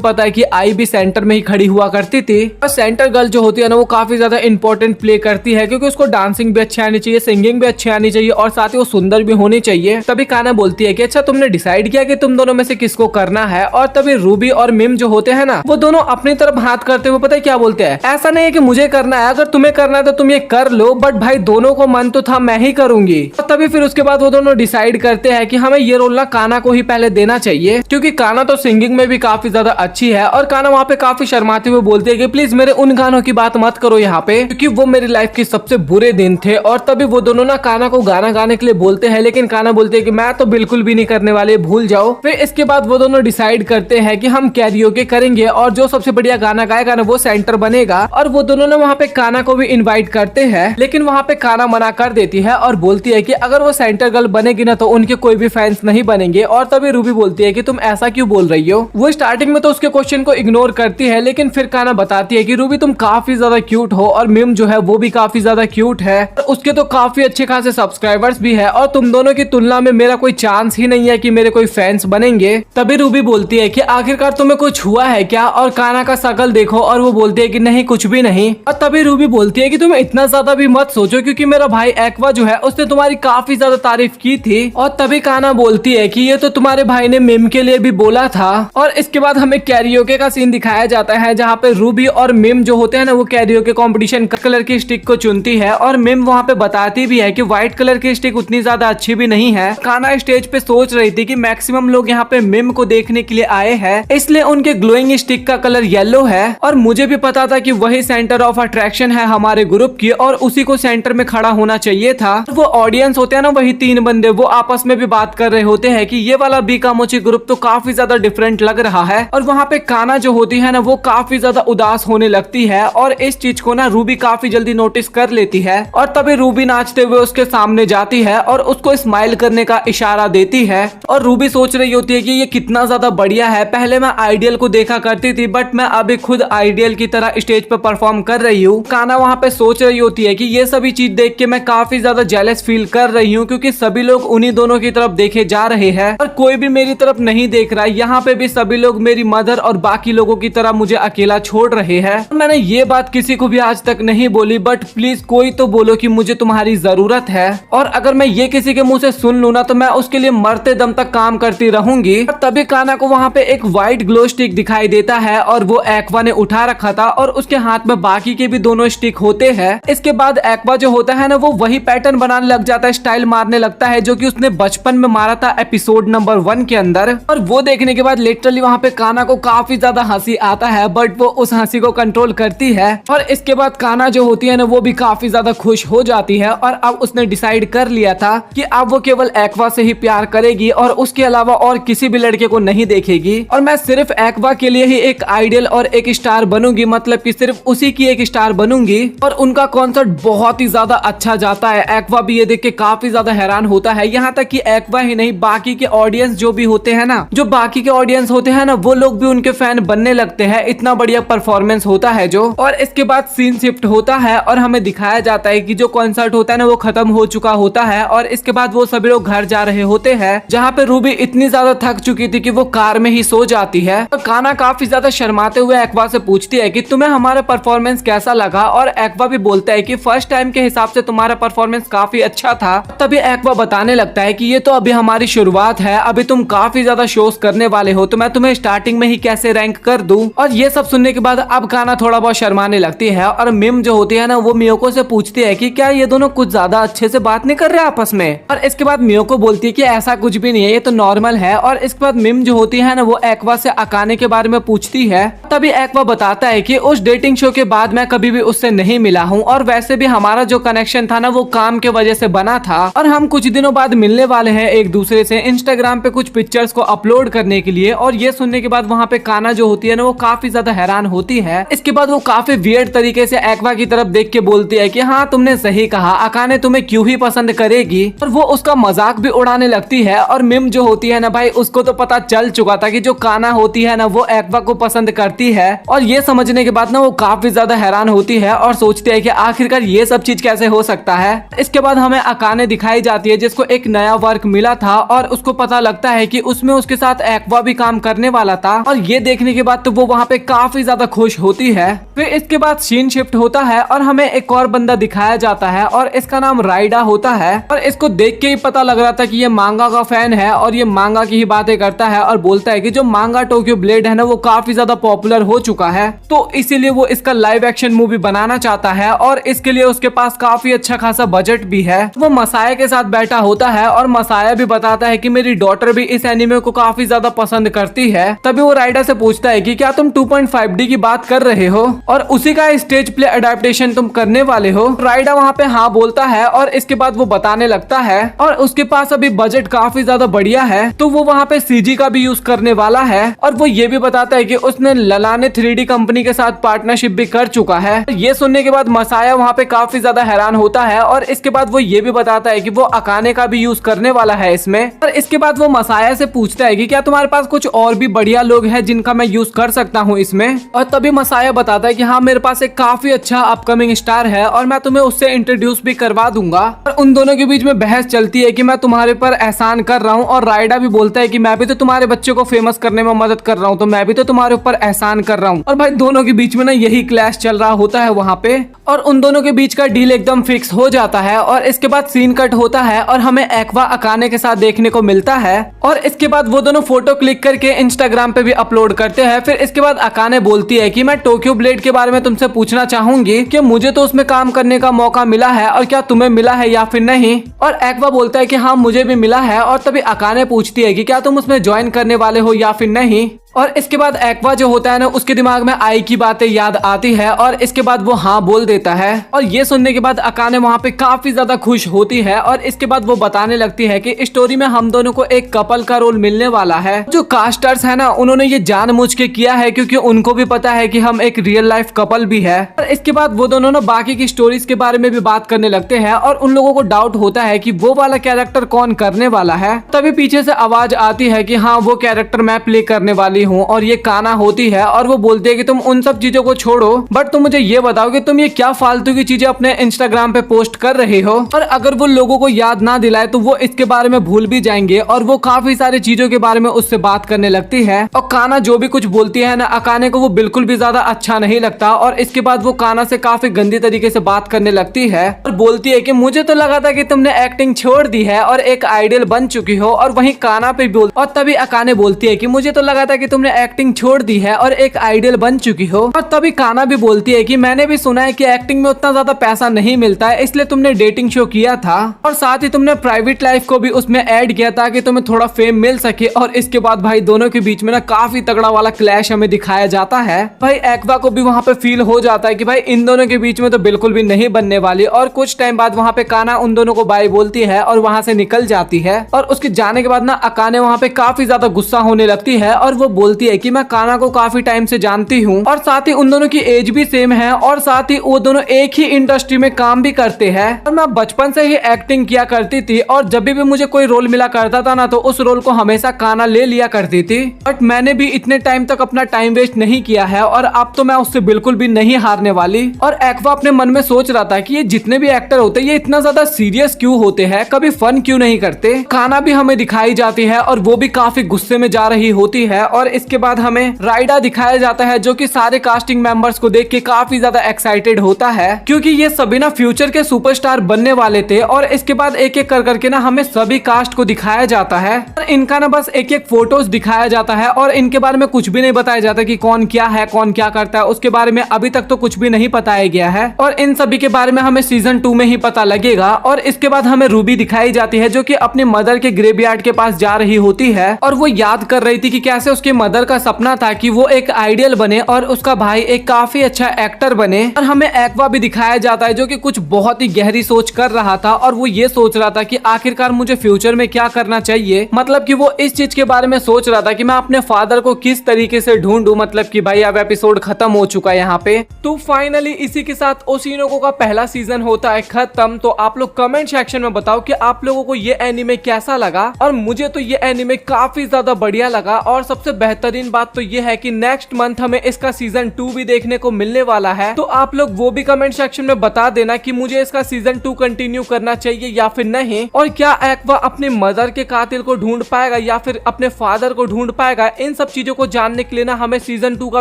पता है कि आई भी सेंटर में ही खड़ी हुआ करती थी। और सेंटर गर्ल जो होती है ना वो काफी ज्यादा इंपॉर्टेंट प्ले करती है क्योंकि उसको डांसिंग भी अच्छी आनी चाहिए, सिंगिंग भी अच्छी आनी चाहिए और साथ ही वो सुंदर भी होनी चाहिए। तभी काना बोलती है कि अच्छा तुमने डिसाइड किया कि तुम दोनों में से किसको करना है। और तभी रूबी और मिम जो होते हैं ना वो दोनों अपनी तरफ हाथ करते हुए पता है क्या बोलते हैं, ऐसा नहीं है कि मुझे करना है, अगर तुम्हें करना है तो तुम ये कर लो, बट भाई दोनों को मन तो था मैं ही करूंगी। और तभी फिर उसके बाद वो दोनों डिसाइड करते हैं कि हमें ये रोल ना काना को ही पहले देना चाहिए क्योंकि काना तो सिंगिंग में भी काफी ज्यादा अच्छी है। और काना वहाँ पे काफी शर्माते हुए बोलते हैं कि प्लीज मेरे उन गानों की बात मत करो यहाँ पे क्योंकि वो मेरी लाइफ के सबसे बुरे दिन थे। और तभी वो दोनों ना काना को गाना गाने के लिए बोलते हैं लेकिन काना बोलते हैं कि मैं तो बिल्कुल भी नहीं करने वाले, भूल जाओ। फिर इसके बाद वो दोनों डिसाइड करते हैं कि हम कैरियोके करेंगे और जो सबसे बढ़िया गाना गाएगा ना वो सेंटर बनेगा। और वो दोनों ना वहाँ पे काना को भी इनवाइट करते हैं लेकिन वहाँ पे काना मना कर देती है और बोलती है कि अगर वो सेंटर गर्ल बनेगी बनेगी ना तो उनके कोई भी फैंस नहीं बनेंगे। और तभी रूबी बोलती है कि तुम ऐसा क्यों बोल रही हो। वो स्टार्टिंग में तो उसके क्वेश्चन को इग्नोर करती है, लेकिन फिर काना बताती है कि रूबी तुम काफी ज्यादा क्यूट हो और मिम जो है वो भी काफी ज्यादा क्यूट है, उसके तो काफी अच्छे खासे सब्सक्राइबर्स भी है और तुम दोनों की तुलना में मेरा कोई चांस ही नहीं है कि मेरे कोई फैंस बनेंगे। तभी रूबी बोलती है कि आखिरकार तुम्हें कुछ हुआ है क्या, और काना का शकल देखो, और वो बोलती है कि नहीं कुछ भी नहीं। और तभी रूबी बोलती है कि तुम इतना ज्यादा भी मत सोचो, क्योंकि मेरा भाई एक्वा जो है उसने तुम्हारी काफी ज्यादा तारीफ की थी। और तभी काना बोलती है कि ये तो तुम्हारे भाई ने मिम के लिए भी बोला था। और इसके बाद हमें कैरियोके का सीन दिखाया जाता है, जहाँ पे रूबी और मिम जो होते हैं ना वो कैरियोके कंपटीशन कलर की स्टिक को चुनती है, और मिम वहाँ पे बताती भी है कि व्हाइट कलर की स्टिक उतनी ज्यादा अच्छी भी नहीं है। काना स्टेज पे सोच रही थी कि मैक्सिमम लोग यहाँ पे मिम को देखने के लिए आए हैं, इसलिए उनके ग्लोइंग स्टिक का कलर येलो है। और मुझे भी पता था कि वही सेंटर ऑफ अट्रैक्शन है हमारे ग्रुप की, और उसी को सेंटर में खड़ा होना चाहिए था। वो ऑडियंस होते हैं ना, वही 3 बंदे, वो आपस में भी बात कर रहे होते हैं कि ये वाला बीकामोची ग्रुप तो काफी ज्यादा डिफरेंट लग रहा है। और वहाँ पे काना जो होती है ना वो काफी ज्यादा उदास होने लगती है, और इस चीज को ना रूबी काफी जल्दी नोटिस कर लेती है। और तभी रूबी नाचते हुए उसके सामने जाती है और उसको स्माइल करने का इशारा देती है। और रूबी सोच रही होती है कि ये कितना ज्यादा बढ़िया है, पहले मैं आइडियल को देखा करती थी बट मैं अभी खुद आइडियल की तरह स्टेज पर परफॉर्म कर रही हूँ। काना वहाँ पे सोच रही होती है कि ये सभी चीज देख के मैं काफी ज्यादा जेलस फील कर रही हूँ, क्योंकि सभी लोग उन्हीं दोनों की तरफ देखे जा रहे हैं और कोई भी मेरी तरफ नहीं देख रहा है। यहाँ पे भी सभी लोग मेरी मदर और बाकी लोगों की तरह मुझे अकेला छोड़ रहे हैं। मैंने ये बात किसी को भी आज तक नहीं बोली, बट प्लीज कोई तो बोलो कि मुझे तुम्हारी जरूरत है, और अगर मैं ये किसी के मुंह से सुन लूँ ना तो मैं उसके लिए मरते दम तक काम करती रहूंगी। तभी काना को वहाँ पे एक व्हाइट ग्लो स्टिक दिखाई देता है, और वो एक्वा ने उठा रखा था, और उसके हाथ में बाकी के भी दोनों स्टिक होते हैं। इसके बाद एक्वा जो होता है ना वो वही पैटर्न बनाने लग जाता है, स्टाइल मारने लगता है जो कि उसने बचपन में मारा था एपिसोड नंबर 1 के अंदर। और वो देखने के बाद लिटरली वहाँ पे काना को काफी ज्यादा हंसी आता है, बट वो उस हंसी को कंट्रोल करती है। और इसके बाद काना जो होती है ना वो भी काफी ज्यादा खुश हो जाती है, और अब उसने डिसाइड कर लिया था कि अब वो केवल एक्वा से ही प्यार करेगी और उसके अलावा और किसी भी लड़के को नहीं देखेगी। और मैं सिर्फ एक्वा के लिए ही एक आइडल और एक स्टार बनूंगी, मतलब कि सिर्फ उसी की एक स्टार बनूंगी। और उनका कॉन्सर्ट बहुत ही ज्यादा अच्छा जाता है। एक्वा भी ये देख के काफी ज्यादा हैरान होता है, यहाँ तक कि एक्वा ही नहीं बाकी के ऑडियंस जो भी होते हैं ना, जो बाकी के ऑडियंस होते हैं ना वो लोग भी उनके फैन बनने लगते हैं, इतना बढ़िया परफॉर्मेंस होता है जो। और इसके बाद सीन शिफ्ट होता है और हमें दिखाया जाता है कि जो कॉन्सर्ट होता है ना वो खत्म हो चुका होता है, और इसके बाद वो सभी लोग घर जा रहे होते हैं, जहाँ पे रूबी इतनी ज्यादा थक चुकी थी कि वो कार में ही सो जाती है। और काना काफी ज्यादा शर्माते हुए एक्वा से पूछती है कि तुम्हें हमारा परफॉर्मेंस कैसा लगा, और एक्वा भी बोलता है कि फर्स्ट टाइम के हिसाब से तुम्हारा परफॉर्मेंस काफी अच्छा था। तभी एक्वा बताने लगता है कि ये तो अभी हमारी शुरुआत है, अभी तुम काफी ज्यादा शोज करने वाले हो, तो मैं तुम्हें स्टार्टिंग में ही कैसे रैंक कर दूं। और ये सब सुनने के बाद अब काना थोड़ा बहुत शर्माने लगती है, और मिम जो होती है ना वो मियोको से पूछती है कि क्या ये दोनों कुछ ज्यादा अच्छे से बात नहीं कर रहे आपस में। और इसके बाद मियोको बोलती है कि ऐसा कुछ भी नहीं है, ये तो नॉर्मल है। और इसके बाद मिम जो होती है ना वो एक्वा से अकाने के बारे में पूछती है। तभी एक्वा बताता है कि उस डेटिंग शो के बाद मैं कभी भी उससे नहीं मिला हूँ, और वैसे भी हमारा जो कनेक्शन था ना वो काम के वजह से बना था, और हम कुछ दिनों बाद मिलने वाले हैं एक दूसरे से इंस्टाग्राम पे कुछ पिक्चर्स को अपलोड करने के लिए। और ये सुनने के बाद वहाँ पे काना जो होती है ना वो काफी ज्यादा हैरान होती है। इसके बाद वो काफी वियर्ड तरीके से एक्वा की तरफ देख के बोलती है कि हाँ तुमने सही कहा, अकाने तुम्हें क्यों ही पसंद करेगी। और वो उसका मजाक भी उड़ाने लगती है। और मिम जो होती है ना भाई उसको तो पता चल चुका था कि जो काना होती है ना वो एक्वा को पसंद करती है, और ये समझने के बाद ना वो काफी ज्यादा हैरान होती है और सोचती है कि आखिरकार ये सब चीज कैसे हो सकता है। इसके बाद हमें अकाने दिखाई जाती है जिसको एक नया वर्क मिला था, और उसको पता लगता है कि उसमें उसके साथ एक्वा भी काम करने वाला था। और ये देखने के बाद तो वो वहाँ पे काफी ज्यादा खुश होती है। फिर इसके बाद सीन शिफ्ट होता है और हमें एक और बंदा दिखाया जाता है, और इसका नाम राइडा होता है। और इसको देख के ही पता लग रहा था कि ये मांगा का फैन है, और ये मांगा की ही बातें करता है, और बोलता है कि जो मांगा टोक्यो ब्लेड है ना वो काफी ज्यादा पॉपुलर हो चुका है, तो इसीलिए वो इसका लाइव एक्शन मूवी बनाना चाहता है, और इसके लिए उसके पास काफी अच्छा खासा बजट भी है। वो मसाया के साथ बैठा होता है, और मसाया भी बताता है कि मेरी डॉटर भी इस एनिमे को काफी ज्यादा पसंद करती है। तभी वो राइडा से पूछता है कि क्या तुम 2.5D की बात कर रहे हो, और उसी का स्टेज प्ले अडेप्टेशन तुम करने वाले हो। राइडा वहाँ पे हाँ बोलता है, और इसके बाद वो बताने लगता है, और उसके पास अभी बजट काफी ज्यादा बढ़िया है, तो वो वहाँ पे CG का भी यूज करने वाला है। और वो ये भी बताता है कि उसने ललाने 3D कंपनी के साथ पार्टनरशिप भी कर चुका है। ये सुनने के बाद मसाया वहाँ पे काफी ज्यादा हैरान होता है, और इसके बाद वो ये भी बताता है कि वो अकाने का भी यूज करने वाला है इसमें। और इसके बाद वो मसाया से पूछता है कि क्या तुम्हारे पास कुछ और भी बढ़िया लोग हैं जिनका मैं यूज कर सकता हूँ इसमें। और तभी मसाया बताता है कि हाँ मेरे पास एक काफी अच्छा अपकमिंग स्टार है और मैं तुम्हें उससे इंट्रोड्यूस भी करवा दूंगा। और उन दोनों के बीच में बहस चलती है कि मैं तुम्हारे पर एहसान कर रहा हूँ, और राइडा भी बोलता है कि मैं भी तो तुम्हारे बच्चे को फेमस करने में मदद कर रहा हूँ, तो मैं भी तो तुम्हारे ऊपर एहसान कर रहा हूँ। और भाई दोनों के बीच में ना यही क्लैश चल रहा होता है वहाँ पे, और उन दोनों के बीच का डील एकदम फिक्स हो जाता है। और इसके बाद सीन कट होता है और हमें एक्वा अकाने के साथ देखने को मिलता है। और इसके बाद वो दोनों फोटो क्लिक करके इंस्टाग्राम पे भी अपलोड करते हैं। फिर इसके बाद अकाने बोलती है कि मैं टोक्यो ब्लेड के बारे में तुमसे पूछना चाहूंगी कि मुझे तो उसमें काम करने का मौका मिला है, और क्या तुम्हें मिला है या फिर नहीं। और एक्वा बोलता है कि हाँ मुझे भी मिला है। और तभी अकाने पूछती है कि क्या तुम उसमें ज्वाइन करने वाले हो या फिर नहीं। और इसके बाद एक्वा जो होता है ना उसके दिमाग में आई की बातें याद आती है, और इसके बाद वो हाँ बोल देता है। और ये सुनने के बाद अकाने वहाँ पे काफी ज्यादा खुश होती है। और इसके बाद वो बताने लगती है कि स्टोरी में हम दोनों को एक कपल का रोल मिलने वाला है। जो कास्टर्स है ना उन्होंने ये जानबूझ के किया है क्योंकि उनको भी पता है कि हम एक रियल लाइफ कपल भी है। और इसके बाद वो दोनों ना बाकी की स्टोरीज के बारे में भी बात करने लगते हैं, और उन लोगों को डाउट होता है कि वो वाला कैरेक्टर कौन करने वाला है। तभी पीछे से आवाज आती है कि हाँ वो कैरेक्टर मैं प्ले करने वाली हूँ, और ये काना होती है। और वो बोलती है कि तुम उन सब चीजों को छोड़ो, बट तुम मुझे ये बताओ कि तुम ये क्या फालतू की चीजें अपने इंस्टाग्राम पे पोस्ट कर रहे हो। और अगर वो लोगों को याद ना दिलाए तो वो इसके बारे में भूल भी जाएंगे। और वो काफी सारी चीजों के बारे में उससे बात करने लगती है, और काना जो भी कुछ बोलती है ना अकाने को वो बिल्कुल भी ज्यादा अच्छा नहीं लगता। और इसके बाद वो काना से काफी गंदी तरीके से बात करने लगती है, और बोलती है कि मुझे तो लगा था कि तुमने एक्टिंग छोड़ दी है और एक आइडल बन चुकी हो। और वहीं काना पे बोल, और तभी अकाने बोलती है कि मुझे तो लगा था कि तुमने एक्टिंग छोड़ दी है और एक आइडल बन चुकी हो। और तभी काना भी बोलती है कि मैंने भी सुना है कि एक्टिंग में उतना ज्यादा पैसा नहीं मिलता है, इसलिए तुमने डेटिंग शो किया था, और साथ ही तुमने प्राइवेट लाइफ को भी उसमें ऐड किया ताकि तुम्हें थोड़ा फेम मिल सके। और इसके बाद भाई दोनों के बीच में ना काफी तगड़ा वाला क्लैश हमें दिखाया जाता है। भाई एक्वा को भी वहाँ पे फील हो जाता है कि भाई इन दोनों के बीच में तो बिल्कुल भी नहीं बनने वाली। और कुछ टाइम बाद वहाँ पे काना उन दोनों को बाय बोलती है और वहाँ से निकल जाती है। और उसके जाने के बाद ना अकाने वहाँ पे काफी ज्यादा गुस्सा होने लगती है, और वो बोलती है कि मैं काना को काफी टाइम से जानती हूँ, और साथ ही उन दोनों की एज भी सेम है, और साथ ही वो दोनों एक ही इंडस्ट्री में काम भी करते हैं। और मैं बचपन से ही एक्टिंग किया करती थी, और जब भी मुझे कोई रोल मिला करता था ना तो उस रोल को हमेशा काना ले लिया करती थी। बट मैंने भी इतने टाइम तक अपना टाइम वेस्ट नहीं किया है, और अब तो मैं उससे बिल्कुल भी नहीं हारने वाली। और एक्वा अपने मन में सोच रहा था कि ये जितने भी एक्टर होते हैं ये इतना ज्यादा सीरियस क्यों होते हैं, कभी फन क्यों नहीं करते। काना भी हमें दिखाई जाती है और वो भी काफी गुस्से में जा रही होती है। और इसके बाद हमें राइडा दिखाया जाता है जो कि सारे कास्टिंग मेंबर्स को देख के काफी ज्यादा एक्साइटेड होता है, क्योंकि ये सभी ना फ्यूचर के सुपरस्टार बनने वाले थे। और इसके बाद एक एक कर करके ना हमें सभी कास्ट को दिखाया जाता है, और इनका ना बस एक एक फोटोज दिखाया जाता है, और इनके बारे में कुछ भी नहीं बताया जाता कि कौन क्या है कौन क्या करता है। उसके बारे में अभी तक तो कुछ भी नहीं बताया गया है, और इन सभी के बारे में हमें सीजन 2 में ही पता लगेगा। और इसके बाद हमें रूबी दिखाई जाती है जो कि अपने मदर के ग्रेवयार्ड के पास जा रही होती है, और वो याद कर रही थी कि कैसे उसके मदर का सपना था कि वो एक आइडियल बने और उसका भाई एक काफी अच्छा एक्टर बने। और हमें एक्वा भी दिखाया जाता है जो कि कुछ बहुत ही गहरी सोच कर रहा था, और वो ये सोच रहा था कि आखिरकार मुझे फ्यूचर में क्या करना चाहिए। मतलब कि वो इस चीज के बारे में सोच रहा था कि मैं अपने फादर को किस तरीके से ढूंढूं। मतलब कि भाई अब एपिसोड खत्म हो चुका है यहाँ पे। तो फाइनली इसी के साथ ओशिनोको का पहला सीजन होता है खत्म। तो आप लोग कमेंट सेक्शन में बताओ कि आप लोगों को ये एनिमे कैसा लगा, और मुझे तो ये एनिमे काफी ज्यादा बढ़िया लगा। और सबसे बेहतरीन बात तो ये है कि नेक्स्ट मंथ हमें इसका सीजन 2 भी देखने को मिलने वाला है। तो आप लोग वो भी कमेंट सेक्शन में बता देना कि मुझे इसका सीजन 2 कंटिन्यू करना चाहिए या फिर नहीं, और क्या एक्वा अपने मदर के कातिल को ढूंढ पाएगा या फिर अपने फादर को ढूंढ पाएगा। इन सब चीजों को जानने के लिए ना हमें सीजन 2 का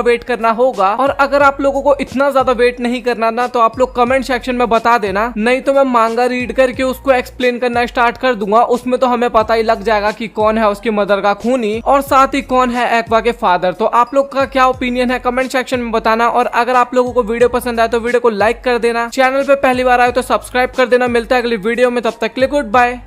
वेट करना होगा। और अगर आप लोगों को इतना ज्यादा वेट नहीं करना ना तो आप लोग कमेंट सेक्शन में बता देना, नहीं तो मैं मांगा रीड करके उसको एक्सप्लेन करना स्टार्ट कर दूंगा। उसमें तो हमें पता ही लग जाएगा कि कौन है उसकी मदर का खूनी और साथ ही कौन है एक्वा के फादर। तो आप लोग का क्या ओपिनियन है कमेंट सेक्शन में बताना। और अगर आप लोगों को वीडियो पसंद आए तो वीडियो को लाइक कर देना, चैनल पे पहली बार आए तो सब्सक्राइब कर देना। मिलता है अगली वीडियो में, तब तक के लिए गुड बाय।